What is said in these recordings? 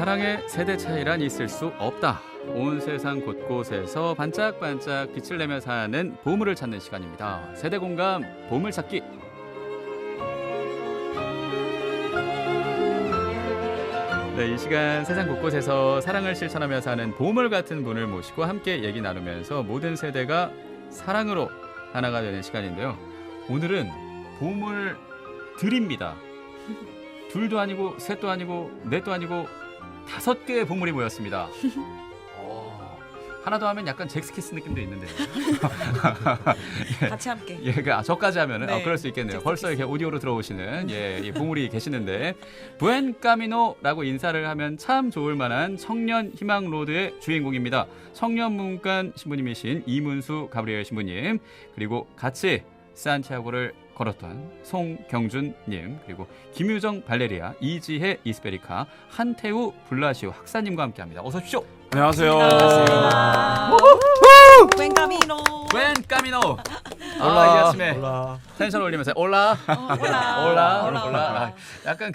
사랑의 세대 차이란 있을 수 없다. 온 세상 곳곳에서 반짝반짝 빛을 내며 사는 보물을 찾는 시간입니다. 세대 공감 보물찾기. 네, 이 시간 세상 곳곳에서 사랑을 실천하며 사는 보물 같은 분을 모시고 함께 얘기 나누면서 모든 세대가 사랑으로 하나가 되는 시간인데요. 오늘은 보물들입니다. 둘도 아니고 셋도 아니고 넷도 아니고 5개의 보물이 모였습니다. 하나 더 하면 약간 잭스키스 느낌도 있는데요. 같이 함께. 예, 저까지 하면은 네, 그럴 수 있겠네요. 잭스키스. 벌써 이렇게 오디오로 들어오시는 이 보물이 계시는데 부엔 까미노라고 인사를 하면 참 좋을 만한 청년 희망 로드의 주인공입니다. 청년 문간 신부님이신 이문수 가브리엘 신부님, 그리고 같이 산티아고를 걸었던 송경준님, 그리고 김유정 발레리아, 이지혜 이스베리카, 한태우 블라시오 학사님과 함께합니다. 어서 오십시오. 안녕하세요. 웬 까미노. 웬 까미노. 이 올라. 아침에 올라. 텐션 올리면서 올라. 올라. 약간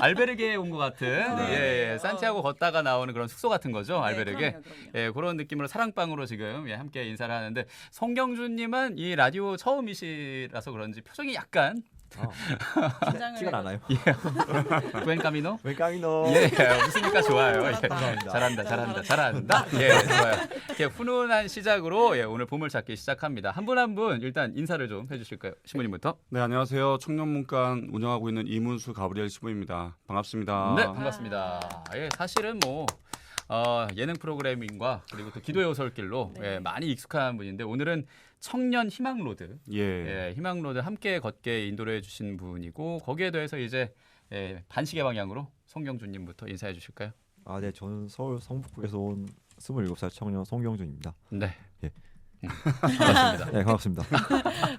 알베르게에 온 것 같은 네. 산티아고 걷다가 나오는 그런 숙소 같은 거죠. 알베르게. 그럼요. 예, 그런 느낌으로 사랑방으로 지금 함께 인사를 하는데, 송경준님은 이 라디오 처음이시라서 그런지 표정이 약간 티가 나나요? 부엔 까미노? 웬 까미노. 예, 웃으니까 좋아요. 예. 감사합니다. 잘한다. 예, 좋아요. 이렇게 훈훈한 시작으로 오늘 보물찾기 시작합니다. 한 분 한 분 일단 인사를 좀 해주실까요? 신부님부터. 네, 안녕하세요. 청년문간 운영하고 있는 이문수 가브리엘 신부입니다. 반갑습니다. 네, 반갑습니다. 예, 사실은 예능 프로그래밍과 그리고 또 기도의 오솔길로 네. 많이 익숙한 분인데, 오늘은 청년 희망 로드, 예. 희망 로드 함께 걷게 인도를 해주신 분이고, 거기에 대해서 이제 반시계 방향으로 송경준님부터 인사해 주실까요? 네, 저는 서울 성북구에서 온 27살 청년 송경준입니다. 네. 예. 반갑습니다. 네, 반갑습니다.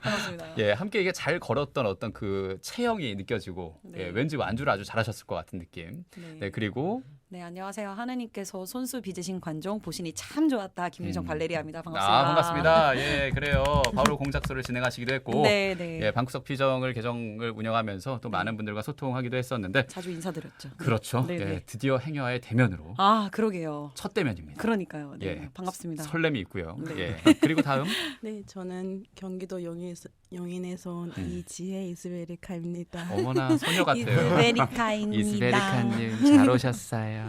반갑습니다. 예, 함께 이게 잘 걸었던 어떤 그 체형이 느껴지고, 네. 왠지 완주를 아주 잘하셨을 것 같은 느낌. 네, 그리고 네, 안녕하세요. 하느님께서 손수 빚으신 관종 보시니 참 좋았다. 김유정 발레리아입니다. 반갑습니다. 반갑습니다. 예, 그래요. 바로 공작소를 진행하시기도 했고, 네, 네. 예, 방구석 피정을 계정을 운영하면서 또 많은 분들과 소통하기도 했었는데, 자주 인사드렸죠. 그렇죠. 네, 예, 네. 드디어 행여의 대면으로 그러게요. 첫 대면입니다. 그러니까요. 네, 예, 반갑습니다. 설렘이 있고요. 네. 예, 그리고 다음 네, 저는 경기도 용인에서 온 이지혜 이스베리카입니다. 어머나 소녀 같아요. 이스베리카입니다. 이스베리카님 잘 오셨어요.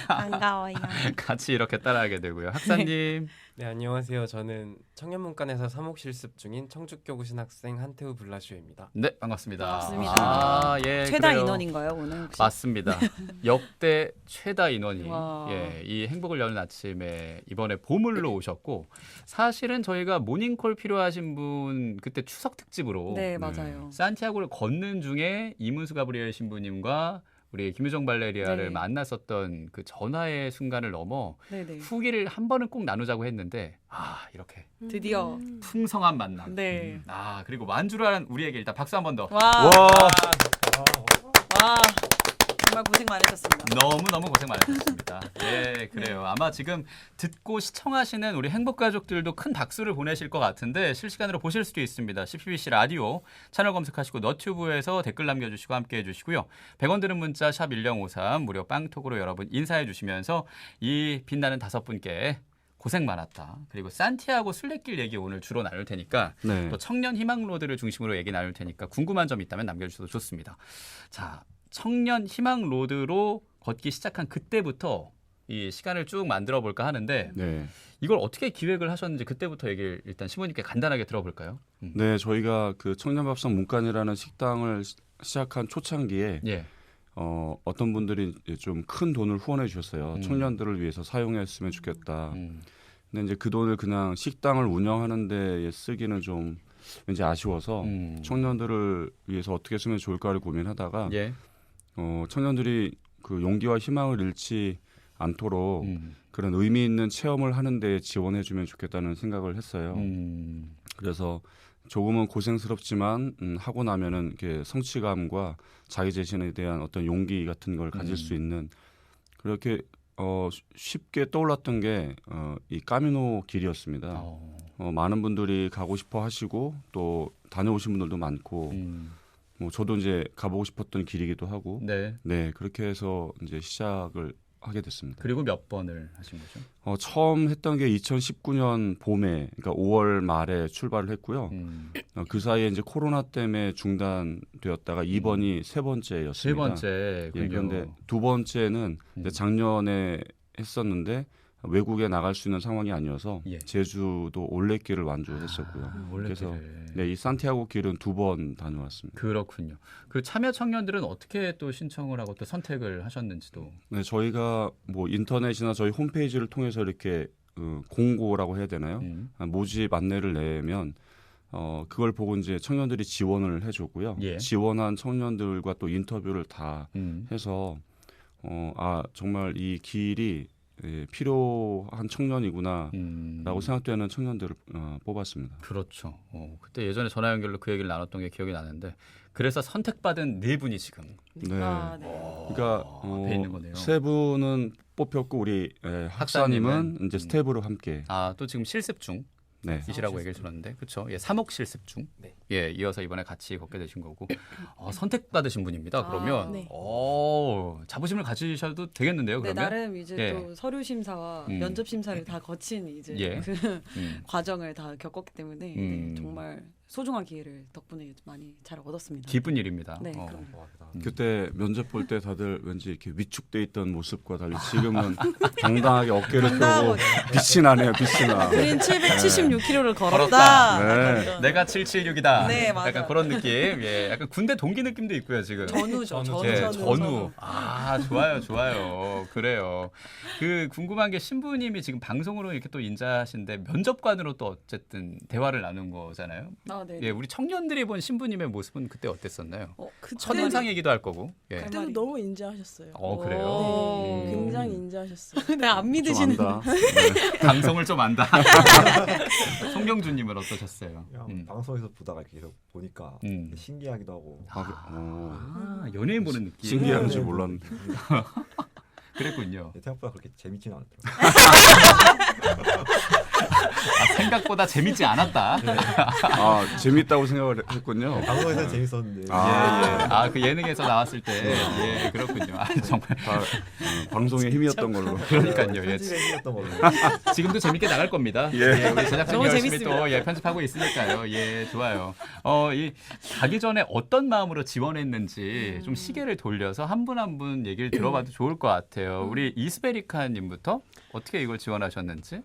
반가워요. 같이 이렇게 따라하게 되고요. 학사님. 네, 안녕하세요. 저는 청년문간에서 사목 실습 중인 청주교구 신학생 한태우 블라시오입니다. 네, 반갑습니다. 반갑습니다. 예, 최다 그래요. 인원인가요, 오늘 혹시? 맞습니다. 역대 최다 인원이 와. 이 행복을 여는 아침에 이번에 보물로 오셨고, 사실은 저희가 모닝콜 필요하신 분 그때 추석 특집으로 네, 맞아요. 산티아고를 걷는 중에 이문수 가브리엘 신부님과 우리 김유정 발레리아를 네. 만났었던 그 전화의 순간을 넘어 네, 네. 후기를 한 번은 꼭 나누자고 했는데, 이렇게 드디어 풍성한 만남. 네. 그리고 완주를 한 우리에게 일단 박수 한 번 더. 와. 와. 정말 고생 많으셨습니다. 너무너무 고생 많으셨습니다. 예, 그래요. 아마 지금 듣고 시청하시는 우리 행복가족들도 큰 박수를 보내실 것 같은데, 실시간으로 보실 수도 있습니다. CPBC 라디오 채널 검색하시고 너튜브에서 댓글 남겨주시고 함께해 주시고요. 100원 드는 문자 샵 1053 무료 빵톡으로 여러분 인사해 주시면서 이 빛나는 5분께 고생 많았다, 그리고 산티아고 순례길 얘기 오늘 주로 나눌 테니까, 네. 또 청년 희망 로드를 중심으로 얘기 나눌 테니까 궁금한 점 있다면 남겨주셔도 좋습니다. 자, 청년 희망 로드로 걷기 시작한 그때부터 이 시간을 쭉 만들어 볼까 하는데, 네. 이걸 어떻게 기획을 하셨는지 그때부터 얘기를 일단 신부님께 간단하게 들어볼까요? 네, 저희가 그 청년밥상 문간이라는 식당을 시작한 초창기에 예. 어떤 분들이 좀 큰 돈을 후원해 주셨어요. 청년들을 위해서 사용했으면 좋겠다. 근데 이제 그 돈을 그냥 식당을 운영하는 데에 쓰기는 좀 왠지 아쉬워서 청년들을 위해서 어떻게 쓰면 좋을까를 고민하다가 예. 청년들이 그 용기와 희망을 잃지 않도록 그런 의미 있는 체험을 하는 데 지원해 주면 좋겠다는 생각을 했어요. 그래서 조금은 고생스럽지만 하고 나면은 이렇게 성취감과 자기 자신에 대한 어떤 용기 같은 걸 가질 수 있는, 그렇게 쉽게 떠올랐던 게 이 까미노 길이었습니다. 많은 분들이 가고 싶어 하시고 또 다녀오신 분들도 많고 뭐 저도 이제 가보고 싶었던 길이기도 하고 네. 네 그렇게 해서 이제 시작을 하게 됐습니다. 그리고 몇 번을 하신 거죠? 처음 했던 게 2019년 봄에 그러니까 5월 말에 출발을 했고요. 그 사이에 이제 코로나 때문에 중단되었다가 이번이 세 번째였습니다. 세 번째. 예, 그런데 두 번째는 이제 작년에 했었는데 외국에 나갈 수 있는 상황이 아니어서 예. 제주도 올레길을 완주했었고요. 그래서 네, 이 산티아고 길은 2번 다녀왔습니다. 그렇군요. 그 참여 청년들은 어떻게 또 신청을 하고 또 선택을 하셨는지도. 네, 저희가 뭐 인터넷이나 저희 홈페이지를 통해서 이렇게 공고라고 해야 되나요? 모집 안내를 내면 그걸 보고 이제 청년들이 지원을 해줬고요. 예. 지원한 청년들과 또 인터뷰를 다 해서 정말 이 길이 필요한 청년이구나라고 생각되는 청년들을 뽑았습니다. 그렇죠. 그때 예전에 전화 연결로 그 얘기를 나눴던 게 기억이 나는데 그래서 선택받은 네 분이 지금 네. 아, 네. 그러니까 앞에 있는 거네요. 세 분은 뽑혔고 우리 학사님은 이제 스텝으로 함께. 또 지금 실습 중. 네. 이시라고 얘기를 들었는데 그렇죠. 예, 3억 실습 중. 네. 예, 이어서 이번에 같이 걷게 되신 거고 선택받으신 분입니다. 그러면 네. 자부심을 가지셔도 되겠는데요. 네, 그러면 나름 이제 예. 또 서류 심사와 면접 심사를 다 거친 이제 예. 그 과정을 다 겪었기 때문에 네, 정말 소중한 기회를 덕분에 많이 잘 얻었습니다. 기쁜 일입니다. 네, 그럼요. 그때 면접 볼 때 다들 왠지 이렇게 위축돼 있던 모습과 달리 지금은 당당하게 어깨를 펴고 빛이 나네요. 빛이 나. 우린 776km를 걸었다. 걸었다. 내가 776이다. 네, 맞아요. 약간 그런 느낌. 예, 약간 군대 동기 느낌도 있고요 지금. 전우죠. 예, 전우. 전우. 좋아요. 그래요. 그 궁금한 게 신부님이 지금 방송으로 이렇게 또 인자하신데 면접관으로 또 어쨌든 대화를 나눈 거잖아요. 아, 네. 예, 우리 청년들이 본 신부님의 모습은 그때 어땠었나요? 그때는 첫인상이기도 할 거고. 예. 그때는 너무 인자하셨어요. 그래요? 네, 굉장히 인자하셨어요. 네, 안 믿으시는. 좀 안다. 방송을 좀 안다. 송경주님은 어떠셨어요? 그냥 방송에서 보다가 이렇게 계속 보니까 신기하기도 하고 연예인 보는 느낌. 신기한 줄 네. 몰랐는데. 그랬군요. 생각보다 그렇게 재밌지는 않더라고요. 생각보다 재밌지 않았다. 재밌다고 생각을 했군요. 방송에서 재밌었는데 그 예능에서 나왔을 때, 예, 그렇군요. 정말. 방송의 힘이었던 걸로. 그러니까요. 예. 재밌었던 걸로. 지금도 재밌게 나갈 겁니다. 예. 우리 제작진이 너무 열심히 재밌습니다. 또 편집하고 있으니까요. 예, 좋아요. 이 가기 전에 어떤 마음으로 지원했는지 좀 시계를 돌려서 한 분 한 분 얘기를 들어봐도 좋을 것 같아요. 우리 이스베리카님부터 어떻게 이걸 지원하셨는지.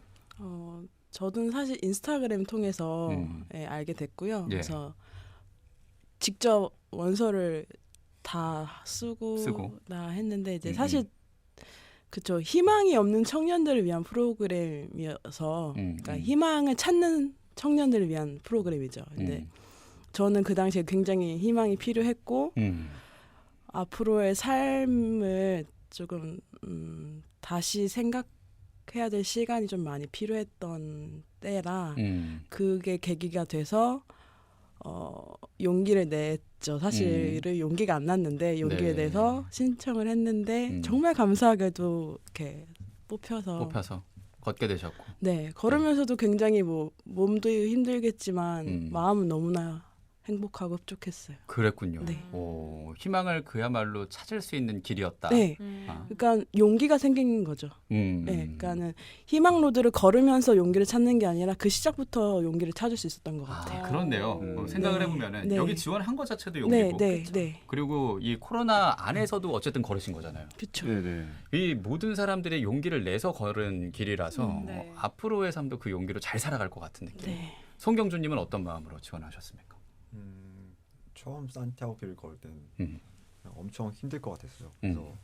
저는 사실 인스타그램 통해서 알게 됐고요. 예. 그래서 직접 원서를 다 쓰고 다 했는데 이제 사실 그쵸 희망이 없는 청년들을 위한 프로그램이어서 그러니까 희망을 찾는 청년들을 위한 프로그램이죠. 근데 저는 그 당시에 굉장히 희망이 필요했고 앞으로의 삶을 조금 다시 생각해야 될 시간이 좀 많이 필요했던 때라 그게 계기가 돼서 용기를 냈죠. 사실은 용기가 안 났는데 용기를 내서 신청을 했는데 정말 감사하게도 이렇게 뽑혀서 걷게 되셨고. 네, 걸으면서도 굉장히 뭐 몸도 힘들겠지만 마음은 너무나 행복하고 흡족했어요. 그랬군요. 네. 희망을 그야말로 찾을 수 있는 길이었다. 네, 그러니까 용기가 생긴 거죠. 네, 그러니까는 희망 로드를 걸으면서 용기를 찾는 게 아니라 그 시작부터 용기를 찾을 수 있었던 것 같아요. 그렇네요. 생각을 해보면은 네. 여기 지원한 것 자체도 용기고, 네. 그리고 이 코로나 안에서도 어쨌든 걸으신 거잖아요. 그렇죠. 네네. 이 모든 사람들이 용기를 내서 걸은 길이라서 네. 앞으로의 삶도 그 용기로 잘 살아갈 것 같은 느낌. 네. 송경주님은 어떤 마음으로 지원하셨습니까? 처음 산티아고 길을 걸을 때는 엄청 힘들 것 같았어요. 그래서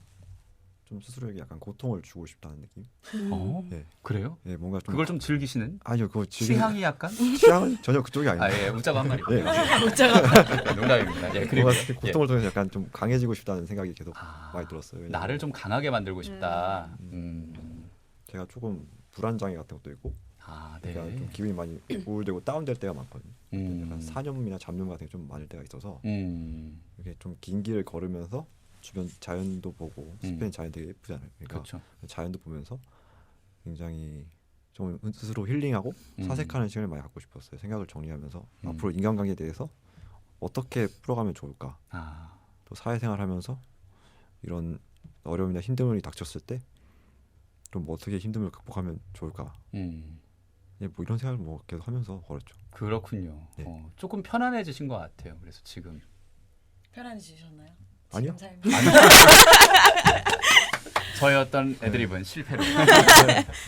좀 스스로에게 약간 고통을 주고 싶다는 느낌. 네. 그래요? 네, 뭔가 좀 그걸 좀 즐기시는? 아니요, 그거 취향이 약간? 취향은 전혀 그쪽이 아닌데. 웃자고 한 말이에요. 네. 농담입니다. 예, 그리고 뭔가 고통을 통해서 약간 좀 강해지고 싶다는 생각이 계속 많이 들었어요. 왜냐면 나를 좀 강하게 만들고 싶다. 제가 조금 불안장애 같은 것도 있고, 그러니까 좀 기분이 많이 우울되고 다운될 때가 많거든요. 약간 사념이나 잡념 같은 게 좀 많을 때가 있어서 이렇게 좀 긴 길을 걸으면서 주변 자연도 보고 스페인 자연 되게 예쁘잖아요. 그러니까 그렇죠. 자연도 보면서 굉장히 좀 스스로 힐링하고 사색하는 시간을 많이 갖고 싶었어요. 생각을 정리하면서 앞으로 인간관계에 대해서 어떻게 풀어가면 좋을까? 또 사회생활하면서 이런 어려움이나 힘듦이 닥쳤을 때 좀 어떻게 힘듦을 극복하면 좋을까? 예, 뭐 이런 생각을 뭐 계속 하면서 걸었죠. 그렇군요. 네. 조금 편안해지신 것 같아요. 그래서 지금 편안해지셨나요? 아니요. 지금 삶이? 저의 어떤 애드립은 실패로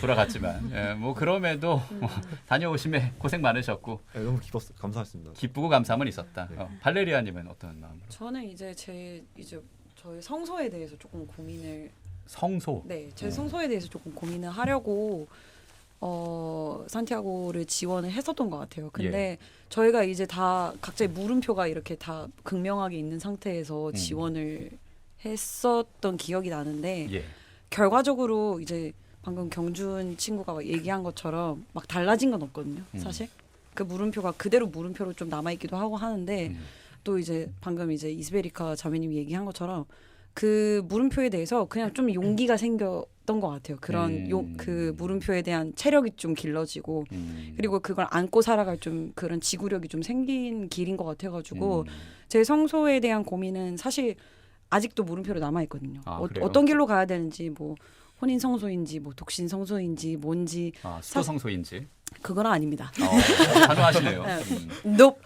돌아갔지만 뭐 그럼에도 다녀오심에 고생 많으셨고 네, 너무 감사했습니다. 기쁘고 감사함은 있었다. 네. 발레리아님은 어떤 마음으로? 저는 이제 저의 성소에 대해서 조금 고민을 성소. 네, 제 성소에 대해서 조금 고민을 하려고 산티아고를 지원을 했었던 것 같아요. 근데 저희가 이제 다 각자의 물음표가 이렇게 다 극명하게 있는 상태에서 지원을 했었던 기억이 나는데 결과적으로 이제 방금 경준 친구가 막 얘기한 것처럼 막 달라진 건 없거든요. 사실 그 물음표가 그대로 물음표로 좀 남아 있기도 하고 하는데 또 이제 방금 이제 이스베리카 자매님이 얘기한 것처럼 그 물음표에 대해서 그냥 좀 용기가 생겼던 것 같아요. 그런 그 물음표에 대한 체력이 좀 길러지고 그리고 그걸 안고 살아갈 좀 그런 지구력이 좀 생긴 길인 것 같아가지고 제 성소에 대한 고민은 사실 아직도 물음표로 남아 있거든요. 어떤 길로 가야 되는지 뭐 혼인 성소인지 뭐 독신 성소인지 뭔지 수도 성소인지 그건 아닙니다. 단호하시네요. nope.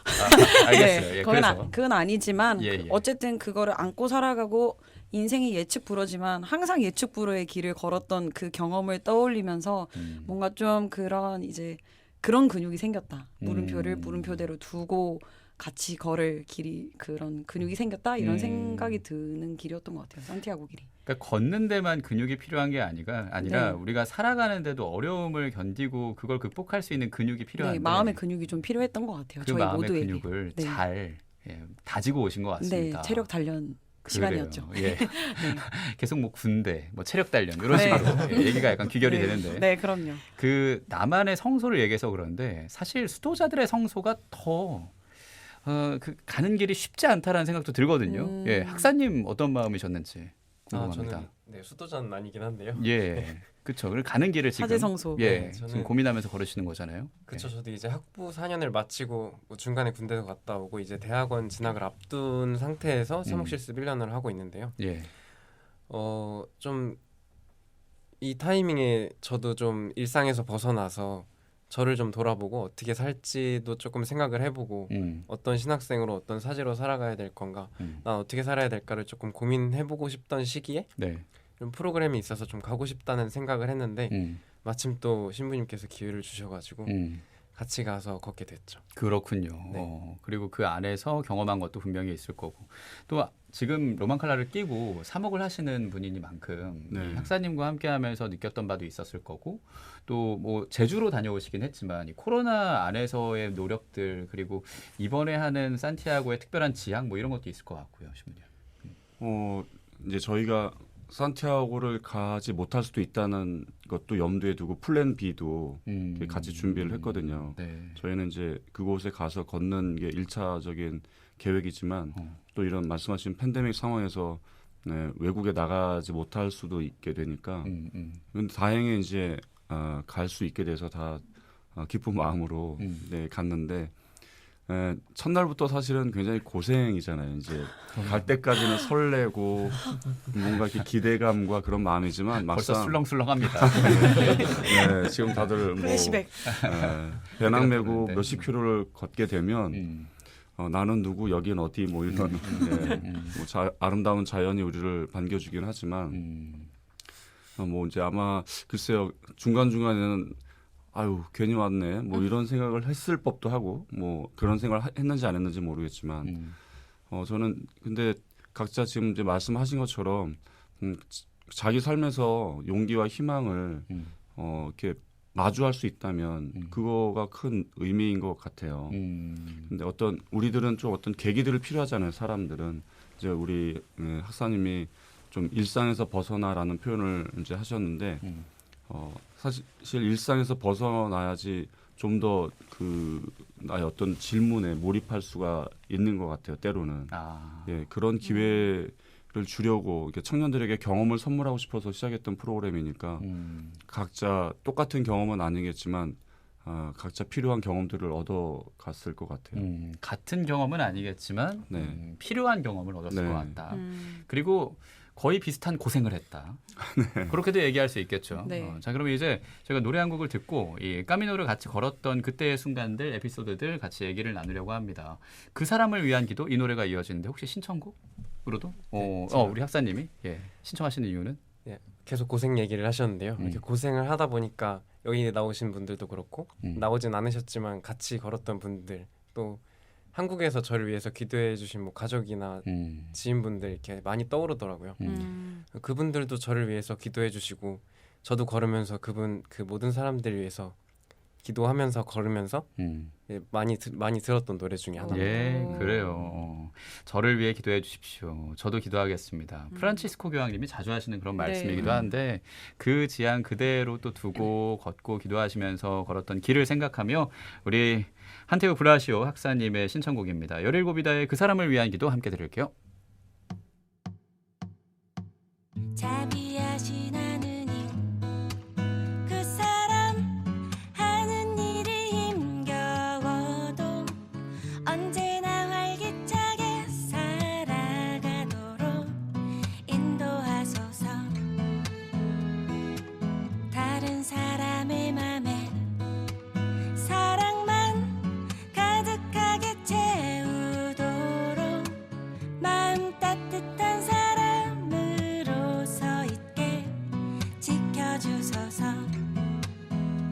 알겠어요. 네, 그래서 그건 아니지만 예. 어쨌든 그거를 안고 살아가고 인생이 예측 불허지만 항상 예측 불허의 길을 걸었던 그 경험을 떠올리면서 뭔가 좀 그런 이제 그런 근육이 생겼다. 물음표를 물음표대로 두고 같이 걸을 길이 그런 근육이 생겼다 이런 생각이 드는 길이었던 것 같아요. 산티아고 길이. 그러니까 걷는 데만 근육이 필요한 게 아니라 네. 우리가 살아가는데도 어려움을 견디고 그걸 극복할 수 있는 근육이 필요한데 네, 마음의 근육이 좀 필요했던 것 같아요. 그 저희 마음의 모두에게. 근육을 네. 잘 다지고 오신 것 같습니다. 네, 체력 단련 시간이었죠. 예. 계속 뭐 군대, 뭐 체력 단련 이런 식으로 얘기가 약간 귀결이 되는데. 네, 그럼요. 그 나만의 성소를 얘기해서 그런데 사실 수도자들의 성소가 더 그 가는 길이 쉽지 않다라는 생각도 들거든요. 예, 학사님 어떤 마음이셨는지 궁금합니다. 저는 네, 수도자는 아니긴 한데요. 예, 그렇죠. 가는 길을 지금 사제성소. 예, 저는 지금 고민하면서 걸으시는 거잖아요. 그렇죠. 저도 이제 학부 4년을 마치고 뭐 중간에 군대도 갔다 오고 이제 대학원 진학을 앞둔 상태에서 사목실습 1년을 하고 있는데요. 예, 좀 이 타이밍에 저도 좀 일상에서 벗어나서 저를 좀 돌아보고 어떻게 살지도 조금 생각을 해보고 어떤 신학생으로 어떤 사제로 살아가야 될 건가 난 어떻게 살아야 될까를 조금 고민해보고 싶던 시기에 좀 프로그램이 있어서 좀 가고 싶다는 생각을 했는데 마침 또 신부님께서 기회를 주셔가지고 같이 가서 걷게 됐죠. 그렇군요. 네. 그리고 그 안에서 경험한 것도 분명히 있을 거고 또 지금 로망칼라를 끼고 사목을 하시는 분이니만큼 네. 이 학사님과 함께하면서 느꼈던 바도 있었을 거고 또 뭐 제주로 다녀오시긴 했지만 이 코로나 안에서의 노력들 그리고 이번에 하는 산티아고의 특별한 지향 뭐 이런 것도 있을 것 같고요, 신부님. 이제 저희가 산티아고를 가지 못할 수도 있다는 것도 염두에 두고 플랜 B도 같이 준비를 했거든요. 네. 저희는 이제 그곳에 가서 걷는 게 1차적인 계획이지만 또 이런 말씀하신 팬데믹 상황에서 외국에 나가지 못할 수도 있게 되니까 근데 다행히 이제 갈 수 있게 돼서 다 기쁜 마음으로 갔는데 첫날부터 사실은 굉장히 고생이잖아요. 이제 갈 때까지는 설레고 뭔가 이렇게 기대감과 그런 마음이지만 벌써 막상 술렁술렁합니다. 네, 지금 다들 뭐 플래시백. 배낭 메고 네. 몇십 킬로를 걷게 되면 나는 누구 여긴 어디 뭐 이런 뭐 아름다운 자연이 우리를 반겨주긴 하지만 뭐 이제 아마 글쎄요 중간중간에는 아유 괜히 왔네 뭐 이런 생각을 했을 법도 하고 뭐 그런 생각을 했는지 안 했는지 모르겠지만 저는 근데 각자 지금 이제 말씀하신 것처럼 자기 삶에서 용기와 희망을 이렇게 마주할 수 있다면 그거가 큰 의미인 것 같아요. 근데 우리들은 좀 어떤 계기들을 필요하잖아요. 사람들은 이제 우리 학사님이 좀 일상에서 벗어나라는 표현을 이제 하셨는데 사실 일상에서 벗어나야지 좀 더 나의 어떤 질문에 몰입할 수가 있는 것 같아요. 때로는 예, 그런 기회를 주려고 이렇게 청년들에게 경험을 선물하고 싶어서 시작했던 프로그램이니까 각자 똑같은 경험은 아니겠지만 각자 필요한 경험들을 얻어갔을 것 같아요. 같은 경험은 아니겠지만 네. 필요한 경험을 얻었을 네. 것 같다. 그리고 거의 비슷한 고생을 했다. 네. 그렇게도 얘기할 수 있겠죠. 네. 자, 그러면 이제 제가 노래 한 곡을 듣고 이 까미노를 같이 걸었던 그때의 순간들, 에피소드들 같이 얘기를 나누려고 합니다. 그 사람을 위한 기도 이 노래가 이어지는데 혹시 신청곡으로도 우리 학사님이 신청하시는 이유는? 계속 고생 얘기를 하셨는데요. 이렇게 고생을 하다 보니까 여기 나오신 분들도 그렇고 나오진 않으셨지만 같이 걸었던 분들 또 한국에서 저를 위해서 기도해 주신 뭐 가족이나 지인분들 이렇게 많이 떠오르더라고요. 그분들도 저를 위해서 기도해 주시고 저도 걸으면서 그 모든 사람들을 위해서 기도하면서 걸으면서 많이 들었던 노래 중에 하나입니다. 예, 그래요. 저를 위해 기도해 주십시오. 저도 기도하겠습니다. 프란치스코 교황님이 자주 하시는 그런 말씀이기도 한데 그 지향 그대로 또 두고 걷고 기도하시면서 걸었던 길을 생각하며 우리 한태우 브라시오 학사님의 신청곡입니다. 17이다의 그 사람을 위한 기도 함께 들을게요. 자비하신 하느님 그 사람 하는 일이 힘겨워도 언제나 활기차게 살아가도록 인도하소서. 다른 사람의 맘에 사랑만 가득하게 채우도록 마음 따뜻한 사람으로 서 있게 지켜주소서.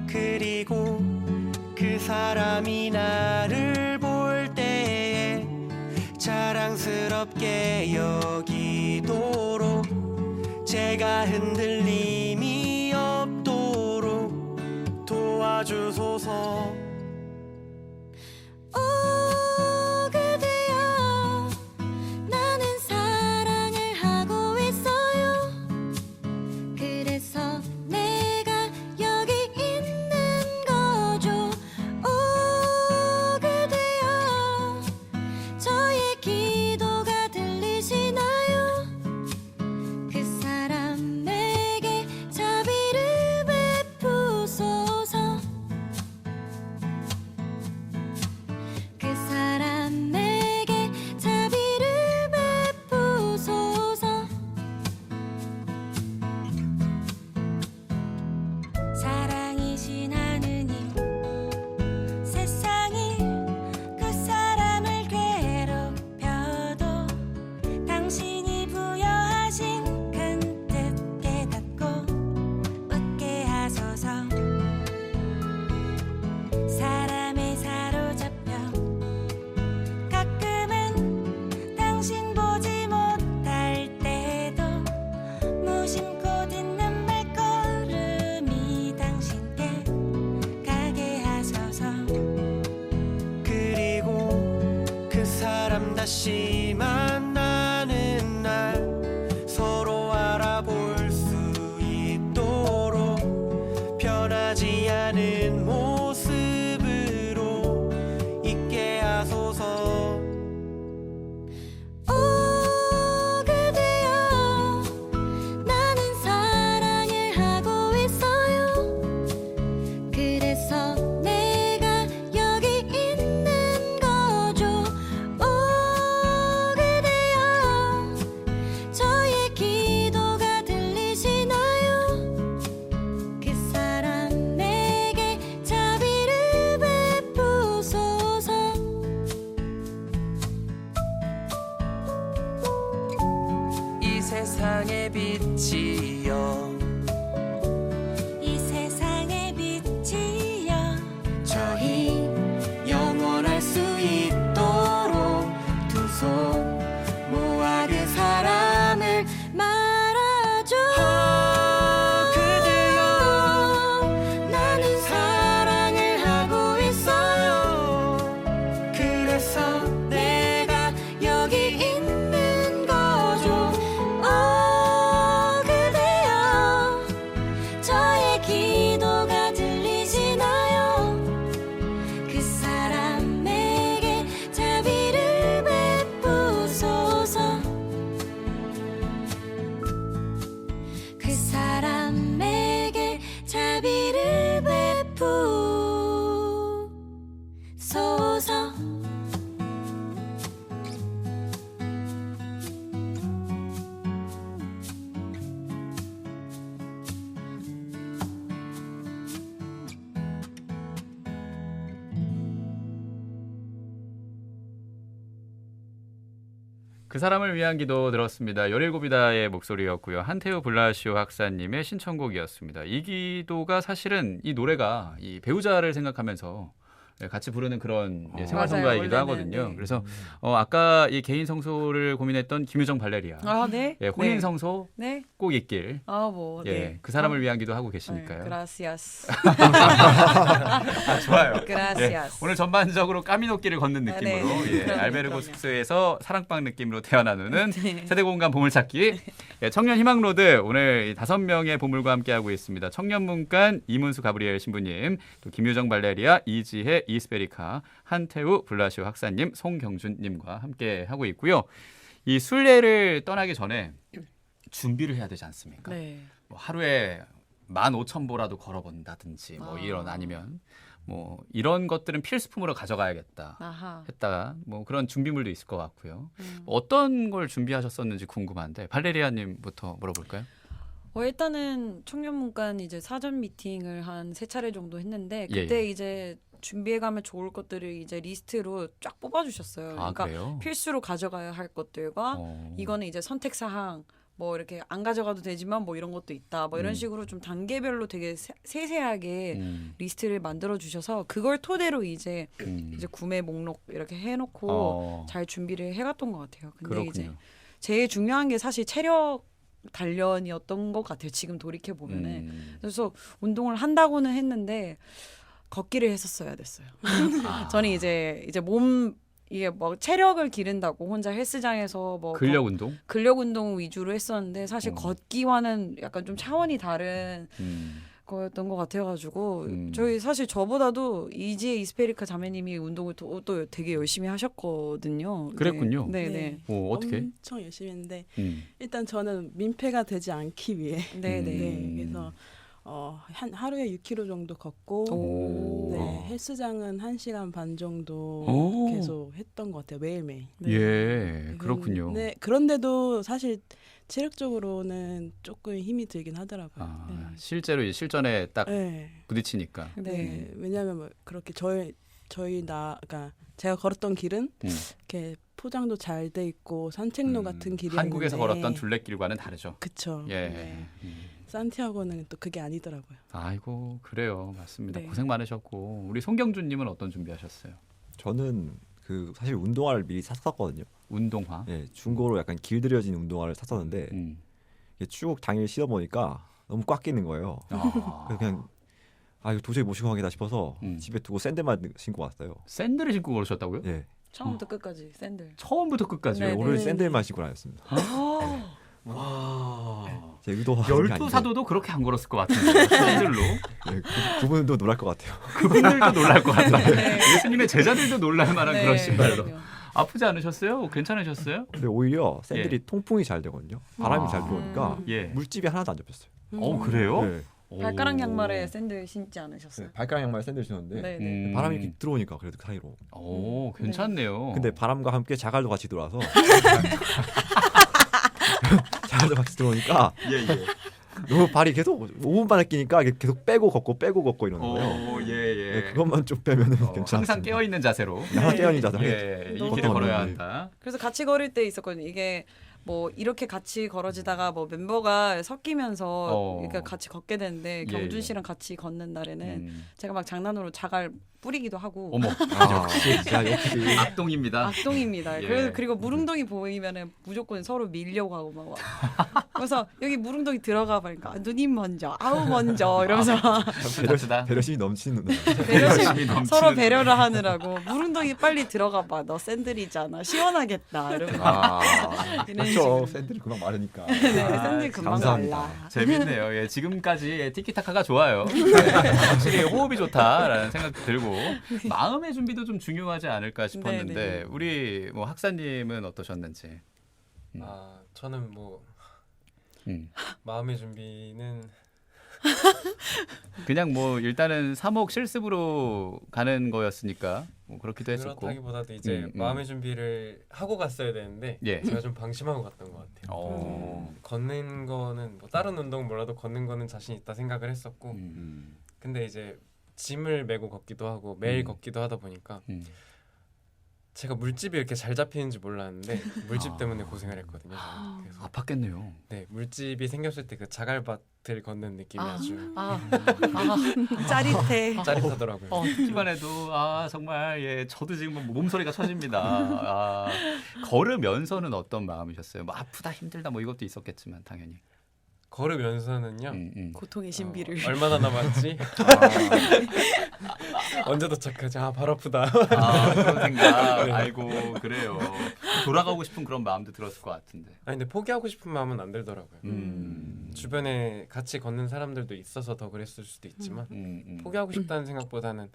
그리고 그 사람이 나를 볼 때에 자랑스럽게 여기도록 제가 흔들림이 없도록 도와주소서. 오 그대여 나는 사랑을 하고 있어요. 그래서 내가 여기 있는 거죠. 오 그대여 저의 기도가 들리시나요? 그 사람에게 자비를 베푸소서. 그 사람에게 자비를 베푸소서. 사랑이신 하느님 세상이 그 사람을 괴롭혀도 당신이 부여하신 큰 뜻 깨닫고 웃게 하소서. 사람에 사로잡혀 가끔은 당신 보지 못할 때도 무심코 듣는 말걸음이 당신께 가게 하소서. 그리고 그 사람 다시 만나는 날 서로 알아볼 수 있도록 변하지 않은 모습으로 있게 하소서. 오 그대여 나는 사랑을 하고 있어요. 그래서 내가 여기 있는 거죠. 오 그대여 저의 기도가 들리시나요? 그 사람에게 자비를 베푸소서. 이 세상의 빛이여 이 세상의 빛이여 저희 영원할 수 있도록 두 손 모아 그 사람을 말아줘. 그대여 나는 사랑을 하고 있어요. 그래서 내가 여기 있는 거죠. 오 그대여 그 사람을 위한 기도 들었습니다. 17이다의 목소리였고요. 한태우 블라시오 학사님의 신청곡이었습니다. 이 기도가 사실은 이 노래가 이 배우자를 생각하면서 같이 부르는 그런 생활 성가이기도 맞아요, 하거든요. 네. 그래서 아까 이 개인 성소를 고민했던 김유정 발레리아, 네. 혼인 네. 성소 네. 꼭 있길. 네. 그 사람을 위한 기도 하고 계시니까요. 그라시아스. 좋아요. 그라시아스. 오늘 전반적으로 까미노길을 걷는 느낌으로 그럼요, 알베르고 그럼요. 숙소에서 사랑방 느낌으로 태어나누는 세대공감 보물찾기 청년 희망로드 오늘 5명의 보물과 함께하고 있습니다. 청년문간 이문수 가브리엘 신부님, 또 김유정 발레리아, 이지혜 이스베리카, 한태우 블라시오 학사님, 송경준님과 함께하고 있고요. 이 순례를 떠나기 전에 준비를 해야 되지 않습니까? 네. 뭐 하루에 15,000보라도 걸어본다든지 뭐 이런 아니면 뭐 이런 것들은 필수품으로 가져가야겠다 아하. 했다가 뭐 그런 준비물도 있을 것 같고요. 뭐 어떤 걸 준비하셨었는지 궁금한데 발레리아님부터 물어볼까요? 일단은 청년문간 이제 사전 미팅을 한 3차례 정도 했는데 그때 이제 준비해가면 좋을 것들을 이제 리스트로 쫙 뽑아주셨어요. 그러니까 그래요? 필수로 가져가야 할 것들과 이거는 이제 선택 사항. 뭐 이렇게 안 가져가도 되지만 뭐 이런 것도 있다. 뭐 이런 식으로 좀 단계별로 되게 세세하게 리스트를 만들어 주셔서 그걸 토대로 이제 구매 목록 이렇게 해놓고 잘 준비를 해갔던 것 같아요. 근데 그렇군요. 이제 제일 중요한 게 사실 체력 단련이었던 것 같아요. 지금 돌이켜 보면은. 그래서 운동을 한다고는 했는데 걷기를 했었어야 됐어요. 저는 이제 몸 이게 뭐 체력을 기른다고 혼자 헬스장에서 뭐 근력 운동? 근력 운동 위주로 했었는데 사실 걷기와는 약간 좀 차원이 다른 거였던 것 같아가지고 저희 사실 저보다도 이지혜 이스페리카 자매님이 운동을 또 되게 열심히 하셨거든요. 그랬군요. 네네. 어떻게? 엄청 열심히 했는데 일단 저는 민폐가 되지 않기 위해 네네. 그래서 한 하루에 6km 정도 걷고 헬스장은 1시간 반 정도 계속 했던 것 같아요. 매일매일. 그렇군요. 네, 그런데도 사실 체력적으로는 조금 힘이 들긴 하더라고요. 실제로 이제 실전에 딱 부딪히니까. 네, 왜냐하면 뭐 그렇게 그러니까 제가 걸었던 길은 이렇게 포장도 잘 돼 있고 산책로 같은 길이 한국에서 걸었던 둘레길과는 다르죠. 그렇죠. 예. 산티아고는 또 그게 아니더라고요. 아이고 그래요, 맞습니다. 네. 고생 많으셨고 우리 송경준님은 어떤 준비하셨어요? 저는 그 사실 운동화를 미리 샀었거든요. 운동화? 중고로 약간 길들여진 운동화를 샀었는데 이게 쭉 당일 신어 보니까 너무 꽉 끼는 거예요. 그래서 그냥 이거 도저히 못 신고 가겠다 싶어서 집에 두고 샌들만 신고 왔어요. 샌들을 신고 걸으셨다고요? 네. 처음부터 끝까지 샌들. 처음부터 끝까지요? 네, 오늘 샌들만 신고 다녔습니다. 와. 제 의도가 열두 사도도 그렇게 안 걸었을 것 같은데 샌들로. 그분도 놀랄 것 같아요. 그분들도 놀랄 것 같아요. 예수님의 제자들도 놀랄 만한 그런 신발로. 그럼요. 아프지 않으셨어요? 괜찮으셨어요? 근데 오히려 샌들이 통풍이 잘 되거든요. 바람이 잘 들어오니까 예. 물집이 하나도 안 잡혔어요. 그래요? 네. 발가락 양말에 샌들 신지 않으셨어요? 발가락 양말 샌들 신었는데 네. 바람이 이렇게 들어오니까 그래도 사이로. 오, 괜찮네요. 근데 바람과 함께 자갈도 같이 들어와서 자갈도 같이 들어오니까 너무 발이 계속 5분 만에 끼니까 계속 빼고 걷고 이러는 거예요. 네, 그것만 좀 빼면은 괜찮아요. 항상 깨어 있는 자세로. 항상 깨어 있는 자세. 이 길을 걸어야 한다. 그래서 같이 걸을 때 있었거든요. 이게 뭐 이렇게 같이 걸어지다가 뭐 멤버가 섞이면서 그러니까 같이 걷게 되는데 경준 씨랑 같이 걷는 날에는 제가 막 장난으로 자갈 뿌리기도 하고. 어머, 역시 악동입니다. 악동입니다. 그리고 무릉동이 보이면은 무조건 서로 밀려고 하고 막. 그래서 여기 무릉동이 들어가 보니까 누님 먼저, 아우 먼저 이러면서 배려심이 넘치는 서로 배려를 하느라고 무릉동이 빨리 들어가 봐. 너 샌들이잖아. 시원하겠다. 이러면서. 그렇죠. 샌들이 금방 마르니까. 네, 샌들 금방 감사합니다. 말라. 재밌네요. 지금까지 티키타카가 좋아요. 확실히 호흡이 좋다라는 생각도 들고 마음의 준비도 좀 중요하지 않을까 싶었는데 네네. 우리 뭐 학사님은 어떠셨는지? 저는 뭐 마음의 준비는 그냥 뭐 일단은 3억 실습으로 가는 거였으니까 뭐 그렇기도 했었고. 그렇다기보다도 이제 마음의 준비를 하고 갔어야 되는데 제가 좀 방심하고 갔던 것 같아요. 걷는 거는 뭐 다른 운동 몰라도 걷는 거는 자신 있다 생각을 했었고 근데 이제 짐을 메고 걷기도 하고 매일 걷기도 하다 보니까 제가 물집이 이렇게 잘 잡히는지 몰랐는데 물집 때문에 고생을 했거든요. 저는. 그래서 아팠겠네요. 네, 물집이 생겼을 때 그 자갈밭을 걷는 느낌이 아주 짜릿해. 짜릿하더라고요. 듣기만 해도 정말 예 저도 지금 몸소리가 쳐집니다. 걸으면서는 어떤 마음이셨어요? 뭐 아프다 힘들다 뭐 이것도 있었겠지만 당연히. 걸으면서는요. 고통의 신비를. 얼마나 남았지? 언제 도착하지? 발 아프다. 그런 생각. 네. 아이고 그래요. 돌아가고 싶은 그런 마음도 들었을 것 같은데. 아니 근데 포기하고 싶은 마음은 안 들더라고요. 주변에 같이 걷는 사람들도 있어서 더 그랬을 수도 있지만 포기하고 싶다는 생각보다는